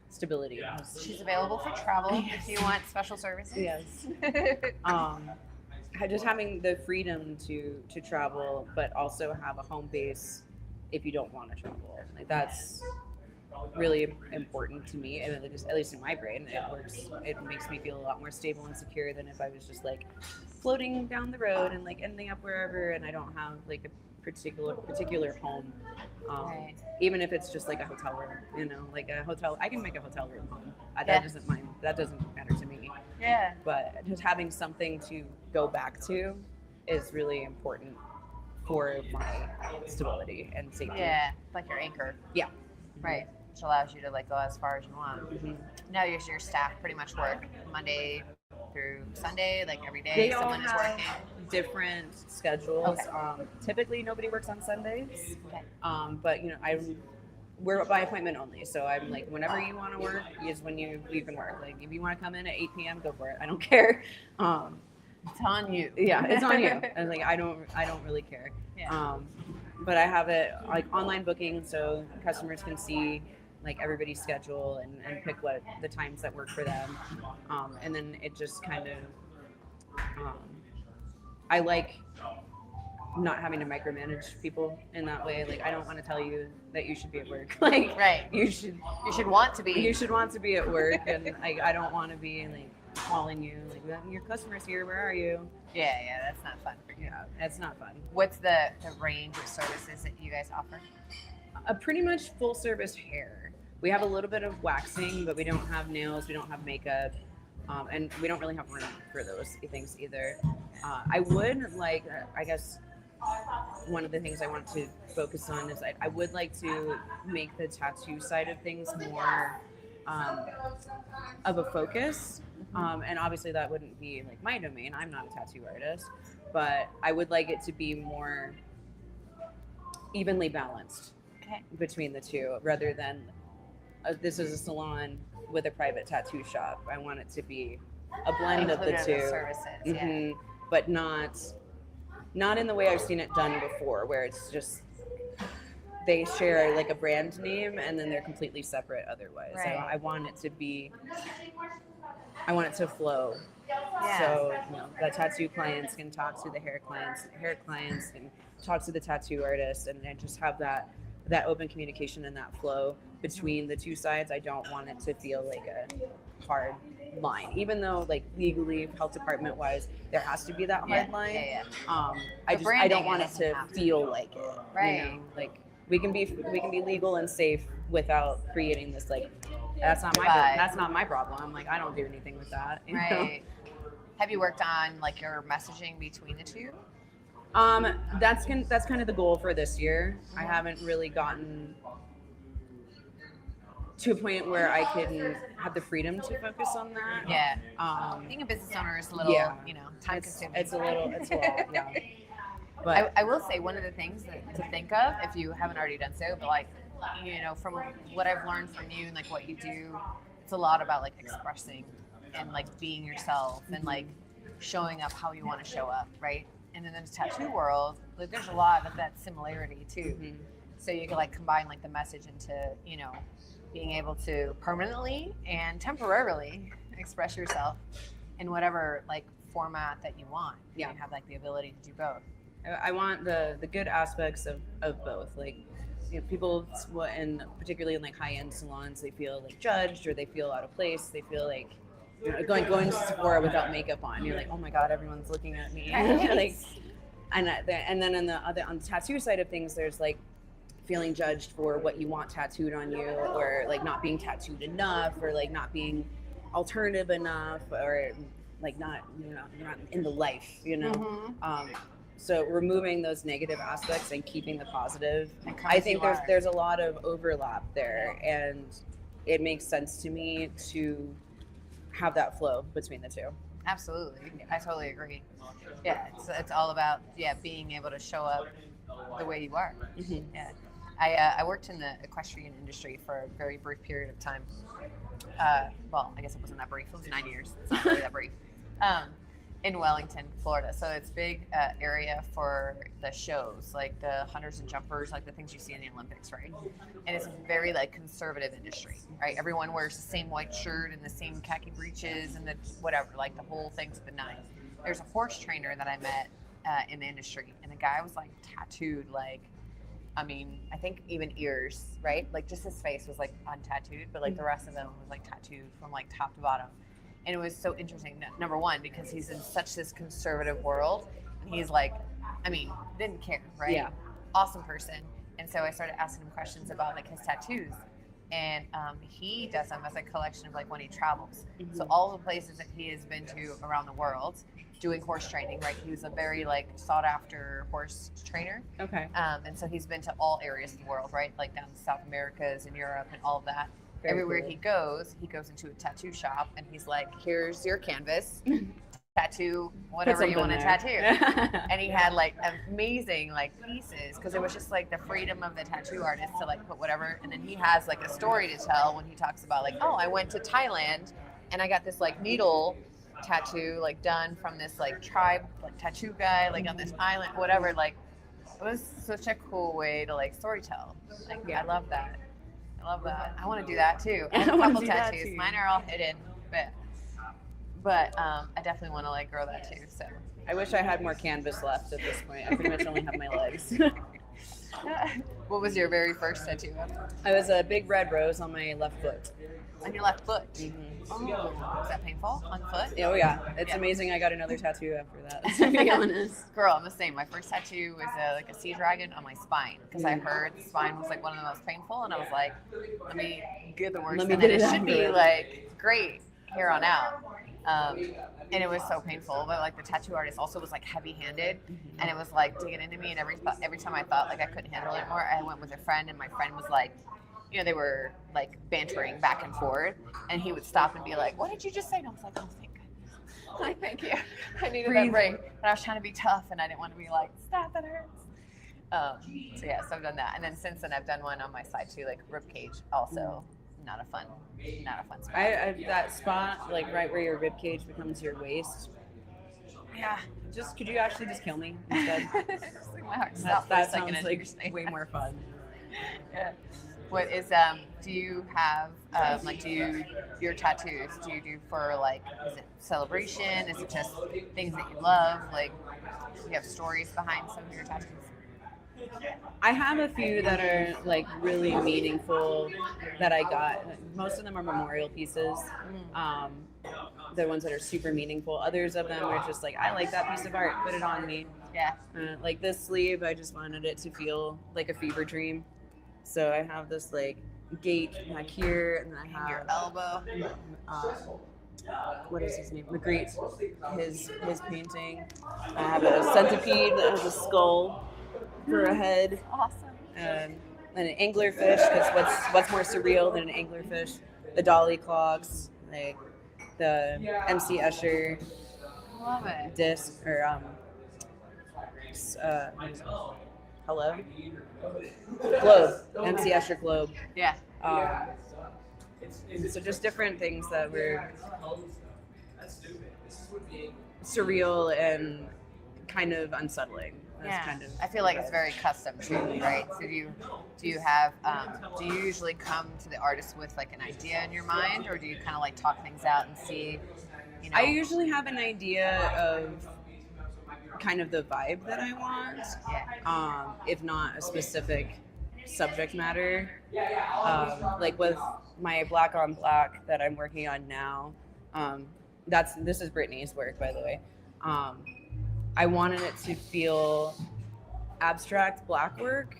Stability. She's available for travel if you want special services. Yes. Just having the freedom to travel, but also have a home base if you don't want to travel. Like that's really important to me, and at least in my brain, it works. It makes me feel a lot more stable and secure than if I was just like floating down the road and like ending up wherever, and I don't have like a particular home. Right. Even if it's just like a hotel room, like a hotel, I can make a hotel room home. That doesn't matter to me. Yeah. But just having something to go back to is really important for my stability and safety. Yeah, like your anchor. Yeah. Right. Which allows you to like go as far as you want. Now your staff pretty much work Monday through Sunday, like every day. They someone all is have working. Different schedules. Okay. Typically, nobody works on Sundays. Okay. But we're by appointment only. So I'm like, whenever you want to work is when you can work. Like if you want to come in at 8 p.m., go for it. I don't care. It's on you. Yeah, it's on you. And like I don't really care. Yeah. But I have it like online booking, so customers can see like everybody's schedule and pick what the times that work for them. And then it just kind of, I like not having to micromanage people in that way. Like I don't want to tell you that you should be at work. Like right. You should want to be. You should want to be at work, and I don't want to be like calling you like your customer's here. Where are you? Yeah, that's not fun for you. Yeah, that's not fun. What's the range of services that you guys offer? Pretty much full service hair. We have a little bit of waxing, but we don't have nails. We don't have makeup. And we don't really have room for those things either. I would like, I guess, one of the things I want to focus on is I would like to make the tattoo side of things more of a focus. And obviously that wouldn't be like my domain. I'm not a tattoo artist, but I would like it to be more evenly balanced between the two, rather than this is a salon with a private tattoo shop. I want it to be a blend of the two, services, but not in the way I've seen it done before, where it's just they share like a brand name and then they're completely separate otherwise. Right. I want it to be, I want it to flow. Yeah. So the tattoo clients can talk to the hair clients can talk to the tattoo artist, and then just have that open communication and that flow between the two sides. I don't want it to feel like a hard line, even though like legally, health department wise, there has to be that hard line. Yeah. I don't want it to feel like it. Right. Like we can be legal and safe without creating this like that's not my problem. I'm like, I don't do anything with that. You know? Have you worked on like your messaging between the two? That's kind of the goal for this year. I haven't really gotten to a point where I can have the freedom to focus on that. Yeah. Being a business owner is a little, time consuming. It's a little, yeah. But I will say one of the things to think of, if you haven't already done so, but like, from what I've learned from you and like what you do, it's a lot about like expressing and like being yourself and like showing up how you want to show up, right? And in the tattoo world, like there's a lot of that similarity too. Mm-hmm. So you can like combine like the message into, being able to permanently and temporarily express yourself in whatever like format that you want. Yeah. You have like the ability to do both. I want the good aspects of both. Like, people, and particularly in like high-end salons, they feel like judged or they feel out of place. They feel like going to Sephora without makeup on. You're like, oh my God, everyone's looking at me. Like, and then on the tattoo side of things, there's like feeling judged for what you want tattooed on you, or like not being tattooed enough, or like not being alternative enough, or like not in the life, Mm-hmm. So removing those negative aspects and keeping the positive, I think there's a lot of overlap there, and it makes sense to me to have that flow between the two. Absolutely. I totally agree. Yeah, it's all about being able to show up the way you are. Mm-hmm. Yeah. I worked in the equestrian industry for a very brief period of time. Well, I guess it wasn't that brief. It was 9 years. It's not really that brief. In Wellington, Florida. So it's a big area for the shows, like the hunters and jumpers, like the things you see in the Olympics, right? And it's a very like conservative industry, right? Everyone wears the same white shirt and the same khaki breeches and the whatever, like the whole thing's benign. There's a horse trainer that I met in the industry, and the guy was like tattooed, like, I think even ears, right? Like just his face was like untattooed, but like the rest of them was like tattooed from like top to bottom. And it was so interesting, number one, because he's in such this conservative world, and he's like, didn't care, right? Yeah. Awesome person. And so I started asking him questions about like his tattoos, and he does them as a collection of like when he travels. Mm-hmm. So all the places that he has been to around the world doing horse training, right? He was a very like sought after horse trainer. Okay. And so he's been to all areas of the world, right? Like down to South Americas and Europe and all of that. Very Everywhere cool. he goes into a tattoo shop, and he's like, here's your canvas, tattoo whatever you want to tattoo. And he had like amazing like pieces, because it was just like the freedom of the tattoo artist to like put whatever. And then he has like a story to tell when he talks about like, I went to Thailand and I got this like needle tattoo like done from this like tribe like tattoo guy like on this island, whatever. Like it was such a cool way to like storytell. Like I love that. I want to do that too. I have a couple tattoos. Mine are all hidden, but I definitely want to like grow that too. So I wish I had more canvas left at this point. I pretty much only have my legs. What was your very first tattoo? I was a big red rose on my left foot. On your left foot? Mm-hmm. Oh, was that painful on the foot? Oh yeah, it's amazing. I got another tattoo after that, to be honest. Girl, I'm the same. My first tattoo was like a sea dragon on my spine, because I heard the spine was like one of the most painful, and I was like, let me get the worst, and then it should be like great here on out. And it was so painful, but like the tattoo artist also was like heavy-handed, and it was like digging into me, and every time I thought like I couldn't handle it anymore, I went with a friend, and my friend was like, they were like bantering back and forth, and he would stop and be like, "What did you just say?" And I was like, "Oh, thank goodness." Like, thank you. I needed that break. And I was trying to be tough, and I didn't want to be like, "Stop, that hurts." So yeah, so I've done that, and then since then I've done one on my side too, like rib cage. Also, not a fun spot. I that spot, like right where your rib cage becomes your waist. Yeah. Could you actually just kill me instead? Just like my heart stopped for a That second sounds as you were saying way that. more fun. Yeah. What is do you have like your tattoos, do you do for like, is it celebration, is it just things that you love, like do you have stories behind some of your tattoos? I have a few that are like really meaningful that I got. Most of them are memorial pieces. The ones that are super meaningful. Others of them are just like, I like that piece of art, put it on me. Yeah. Like this sleeve, I just wanted it to feel like a fever dream. So I have this like gate back here, and then I have Your elbow. What is his name? Magritte. His painting. I have a centipede that has a skull for a head. Awesome. And an anglerfish, because what's more surreal than an anglerfish? The dolly clocks, like the MC Escher Love it. disc, or hello? Globe. MC Escher globe. Yeah. So just different things that were surreal and kind of unsettling. Yeah. Kind of, I feel like it's very custom too, right? So do you have do you usually come to the artist with like an idea in your mind, or do you kind of like talk things out and see, I usually have an idea of kind of the vibe that I want, if not a specific subject matter. Like with my black on black that I'm working on now, this is Brittany's work, by the way. I wanted it to feel abstract black work,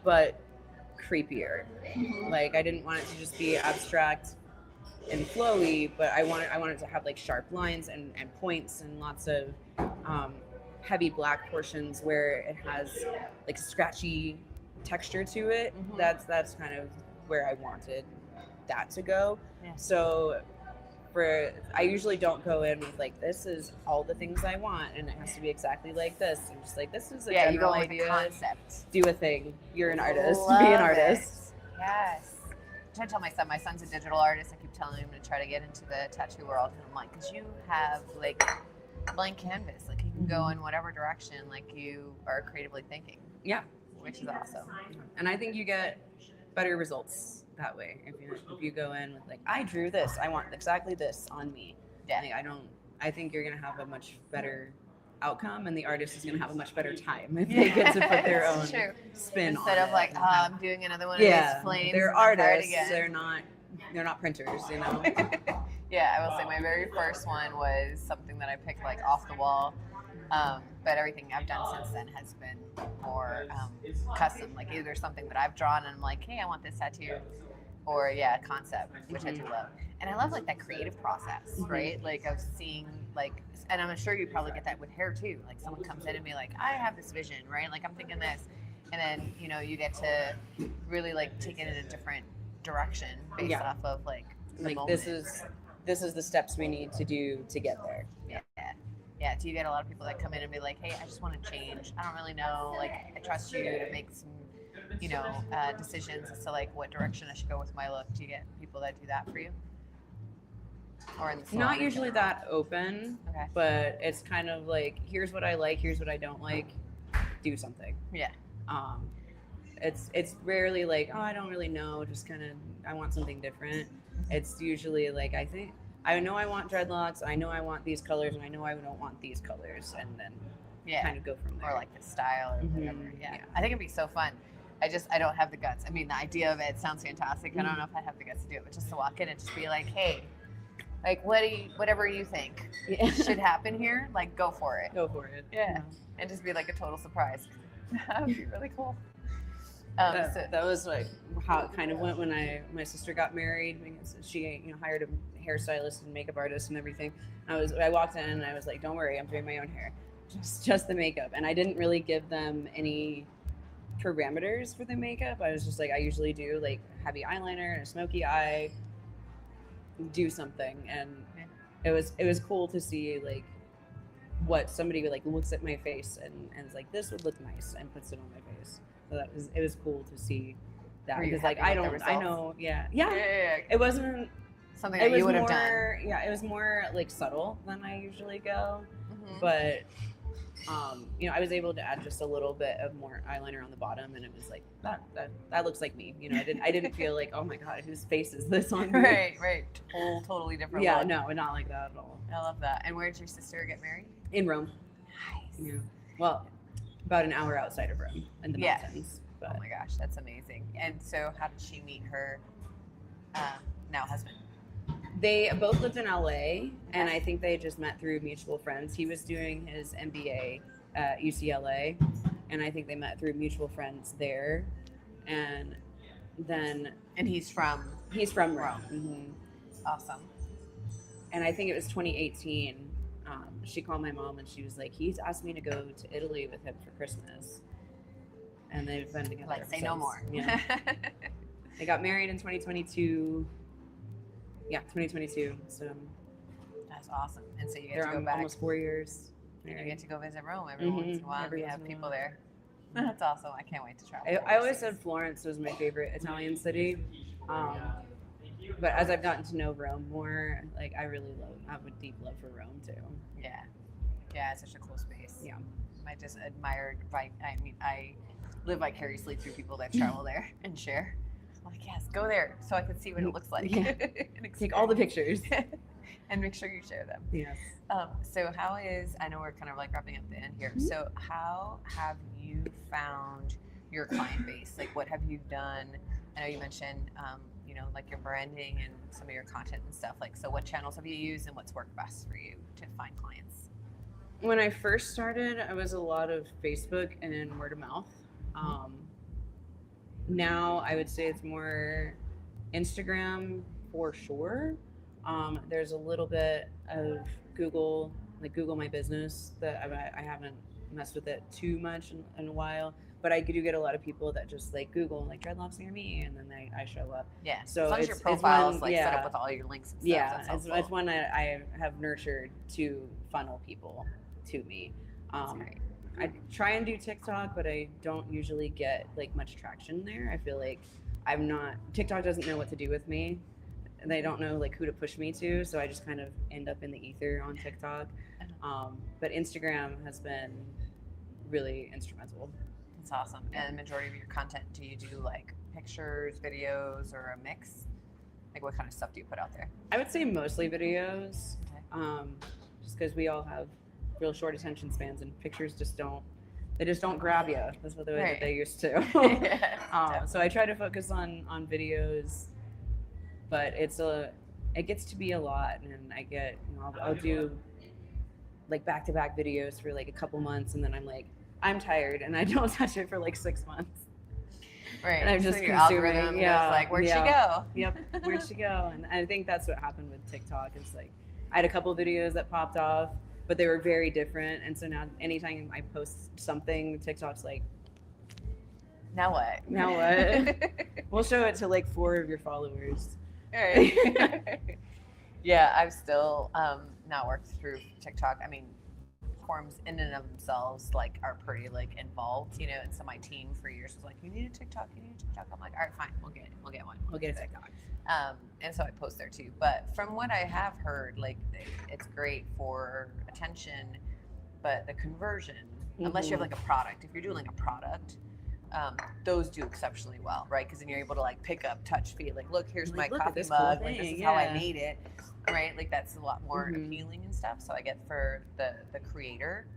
but creepier. Like I didn't want it to just be abstract and flowy, but I wanted to have like sharp lines and points and lots of heavy black portions where it has like scratchy texture to it. Mm-hmm. That's kind of where I wanted that to go. Yeah. So I usually don't go in with like, this is all the things I want and it has to be exactly like this. I'm just like, this is a general you go with idea. the concept. Do a thing. You're an artist. Love Be an artist. It. Yes. I'm trying to tell my son's a digital artist. I keep telling him to try to get into the tattoo world, and I'm like, because you have like blank canvas, like you can go in whatever direction, like you are creatively thinking. Yeah. Which is awesome. And I think you get better results that way if you go in with like, I drew this, I want exactly this on me. Yeah. Like, I think you're gonna have a much better outcome, and the artist is gonna have a much better time if they get to put their own spin instead on of like, it. I'm doing another one of these flames. They're artists. They're not printers, you know. Yeah, I will say my very first one was something that I picked like off the wall. But everything I've done since then has been more custom. Like either something that I've drawn and I'm like, hey, I want this tattoo, or concept, which I do love. And I love like that creative process, right? Like of seeing like, and I'm sure you probably get that with hair too. Like someone comes in and be like, I have this vision, right? Like I'm thinking this, and then you get to really like take it in a different direction based off of like the like moment. this is the steps we need to do to get there. Yeah. Do you get a lot of people that come in and be like, hey, I just want to change. I don't really know. Like, I trust you to make some, decisions as to like what direction I should go with my look. Do you get people that do that for you? Or in the salon? Not usually that open, Okay. but it's kind of like, here's what I like, here's what I don't like, do something. Yeah. It's rarely like, oh, I don't really know, just kind of, I want something different. It's usually like, I know I want dreadlocks, I know I want these colors, and I know I don't want these colors, and then kind of go from there. Or like the style or whatever. Yeah. I think it'd be so fun. I don't have the guts. I mean, the idea of it sounds fantastic. I don't know if I'd have the guts to do it, but just to walk in and just be like, hey, like whatever you think should happen here, like go for it. Go for it. Yeah. And just be like a total surprise. That would be really cool. That was like how it kind of went when my sister got married. Because she hired a hairstylist and makeup artist and everything. I walked in and I was like, don't worry, I'm doing my own hair, just the makeup. And I didn't really give them any parameters for the makeup. I was just like, I usually do like heavy eyeliner and a smoky eye, do something, and it was cool to see like what somebody like looks at my face and is like, this would look nice, and puts it on my face. So it was cool to see that, because like I know yeah. It wasn't something that you would have done. Yeah, it was more like subtle than I usually go, Mm-hmm. but you know, I was able to add just a little bit of more eyeliner on the bottom, and it was like that looks like me. You know, I didn't feel like, oh my god, whose face is this on me? Right. Totally different. Yeah, look. no, not like that at all. I love that. And where did your sister get married? In Rome. Nice. Yeah. Well, about an hour outside of Rome in the mountains. But. Oh my gosh, that's amazing. And so, how did she meet her now husband? They both lived in LA, and I think they just met through mutual friends. He was doing his MBA at UCLA, and I think they met through mutual friends there. And then he's from Rome. Mm-hmm. Awesome. And I think it was 2018. She called my mom, and she was like, "He's asked me to go to Italy with him for Christmas." And they've been together. Like, say no more. Yeah. They got married in 2022. Yeah, 2022. So that's awesome. And so you get to go back. Almost 4 years. And you get to go visit Rome every once in a while. We have people there. That's awesome. I can't wait to travel. I always said Florence was my favorite Italian city. But as I've gotten to know Rome more, like I have a deep love for Rome too. Yeah, it's such a cool space. Yeah, I just admired. I live vicariously through people that travel there and share. I'm like, yes, go there so I can see what it looks like. Yeah. Take all the pictures and make sure you share them. Yes. So I know we're kind of like wrapping up the end here. Mm-hmm. So how have you found your client base? Like, what have you done? I know you mentioned, you know, like your branding and some of your content and stuff. Like, so what channels have you used, and what's worked best for you to find clients? When I first started, I was a lot of Facebook and word of mouth. Now I would say it's more Instagram for sure. There's a little bit of Google, like Google My Business, that I haven't messed with it too much in a while. But I do get a lot of people that just like Google like dreadlocks near me, and then I show up. Yeah. So as long as your profile is like set up with all your links and stuff. Yeah, it's one that I have nurtured to funnel people to me. I try and do TikTok, but I don't usually get like much traction there. I feel like TikTok doesn't know what to do with me, and they don't know like who to push me to. So I just kind of end up in the ether on TikTok. But Instagram has been really instrumental. That's awesome. And the majority of your content, do you do like pictures, videos, or a mix? Like, what kind of stuff do you put out there? I would say mostly videos, okay. Just because we all have real short attention spans, and pictures just don't grab you. That's the way that they used to. Yeah, so I try to focus on videos, but it gets to be a lot, and I get, you know, I'll do like back-to-back videos for like a couple months, and then I'm tired, and I don't touch it for like 6 months. Right. And I'm just your algorithm goes like, where'd she go? Yep. Where'd she go? And I think that's what happened with TikTok. It's like I had a couple videos that popped off, but they were very different. And so now anytime I post something, TikTok's like, now what? Now what? We'll show it to like 4 of your followers. All right. Yeah, I've still not worked through TikTok. I mean, platforms in and of themselves like are pretty like involved, you know. And so my team for years was like, you need a TikTok. I'm like, all right, fine, we'll get one. We'll get a TikTok. And so I post there too. But from what I have heard, like it's great for attention, but the conversion, unless you have like a product, if you're doing like a product, those do exceptionally well, right? Because then you're able to like pick up, touch, feel, like, look, here's my coffee mug, like this is how I made it, right? Like that's a lot more appealing and stuff. So I get for the creator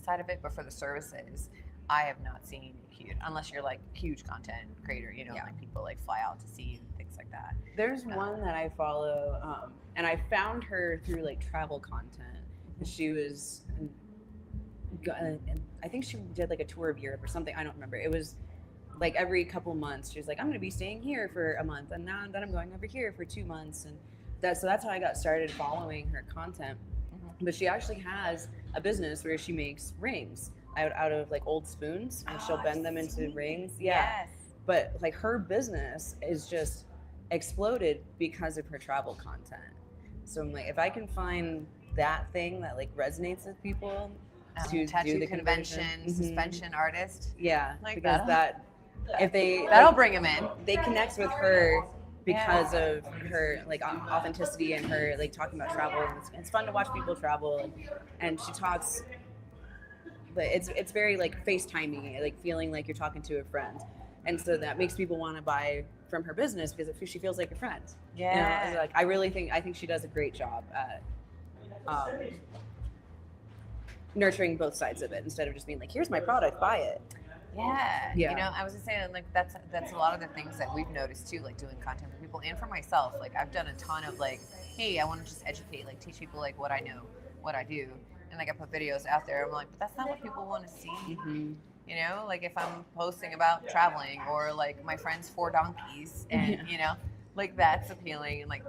side of it, but for the services, I have not seen huge, unless you're like huge content creator, you know, like people like fly out to see you and things like that. There's one that I follow, and I found her through like travel content. She was, I think she did like a tour of Europe or something. I don't remember. It was like every couple months she was like, I'm going to be staying here for a month, and now then I'm going over here for 2 months, and that's how I got started following her content. But she actually has a business where she makes rings, out of like old spoons, and she'll bend them into rings. Yes. But like her business is just exploded because of her travel content. So I'm like, if I can find that thing that like resonates with people to tattoo do the convention, conversion. suspension artist. Because that'll- that if they That'll bring them in. they connect with her because of her like authenticity and her like talking about travel. And it's fun to watch people travel, and she talks. But it's very like FaceTimey, like feeling like you're talking to a friend, and so that makes people want to buy from her business because she feels like a friend. Yeah. You know, like I think she does a great job at nurturing both sides of it instead of just being like, here's my product, buy it. Yeah. Yeah. You know, I was just saying, like, that's a lot of the things that we've noticed too, like doing content for people and for myself. Like, I've done a ton of like, hey, I want to just educate, like teach people like what I know, what I do. And like I put videos out there, I'm like, but that's not what people want to see. Mm-hmm. You know, like if I'm posting about traveling or like my friend's 4 donkeys and, you know, like that's appealing and like,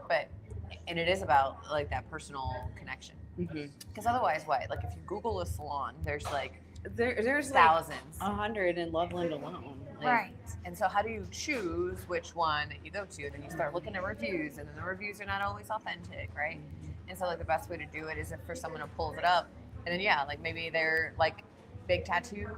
and it is about like that personal connection. Because otherwise, what? Like if you Google a salon, there's like, there's thousands. Like 100 in Loveland alone. Like, Right. And so how do you choose which one that you go to? Then you start looking at reviews, and then the reviews are not always authentic, right? And so like the best way to do it is if for someone who pulls it up, and then yeah, like maybe they're like big tattoo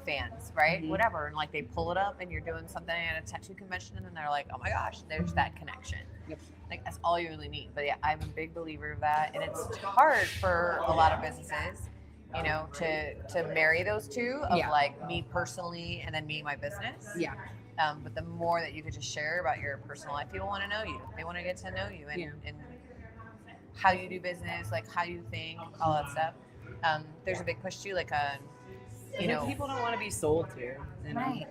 fans, right? Whatever, and like they pull it up, and you're doing something at a tattoo convention, and then they're like, oh my gosh, there's that connection. Yep. Like that's all you really need. But yeah, I'm a big believer of that, and it's hard for a lot of businesses, you know, to marry those two of like me personally and then me my business. Yeah. But the more that you could just share about your personal life, people want to know you. They want to get to know you and how you do business, like how you think, all that stuff. There's a big push too, like you know, people don't want to be sold to. You know? Right.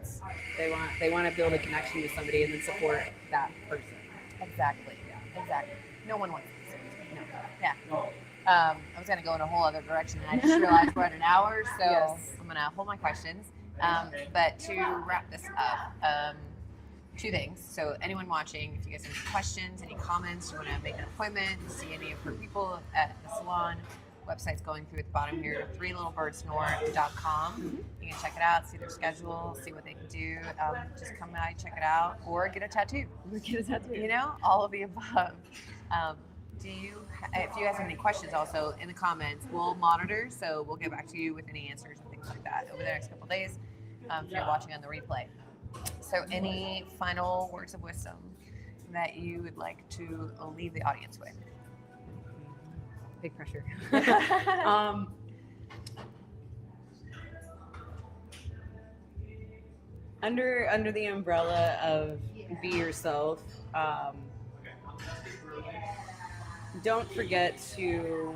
They want to build a connection with somebody and then support that person. Exactly. Yeah. Exactly. No one wants to be sold. No. Yeah. I was going to go in a whole other direction, and I just realized we're at an hour, so I'm going to hold my questions. But to wrap this up, 2 things. So anyone watching, if you guys have any questions, any comments, you want to make an appointment, see any of her people at the salon, website's going through at the bottom here, 3littlebirdsnorth.com. You can check it out, see their schedule, see what they can do. Just come by, check it out, or get a tattoo. You know, all of the above. If you guys have any questions also in the comments, we'll monitor, so we'll get back to you with any answers and things like that over the next couple of days if you're watching on the replay. So any final words of wisdom that you would like to leave the audience with? Big pressure. Under the umbrella of be yourself, don't forget to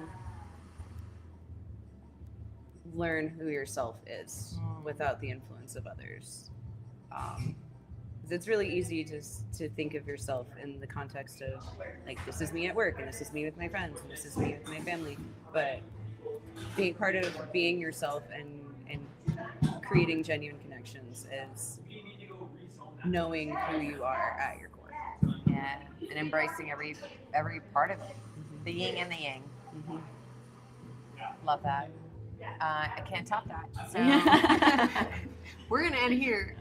learn who yourself is without the influence of others. It's really easy to think of yourself in the context of like, this is me at work, and this is me with my friends, and this is me with my family. But being part of being yourself and creating genuine connections is knowing who you are at your core. Yeah, and embracing every part of it, the yin and the yang. Love that. I can't top that. So we're gonna end here.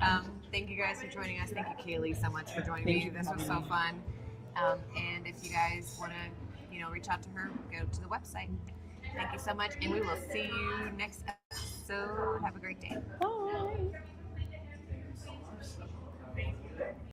Thank you guys for joining us. Thank you, Kaeley, so much for joining me. This was so fun. And if you guys want to, reach out to her, go to the website. Thank you so much, and we will see you next episode. Have a great day. Bye.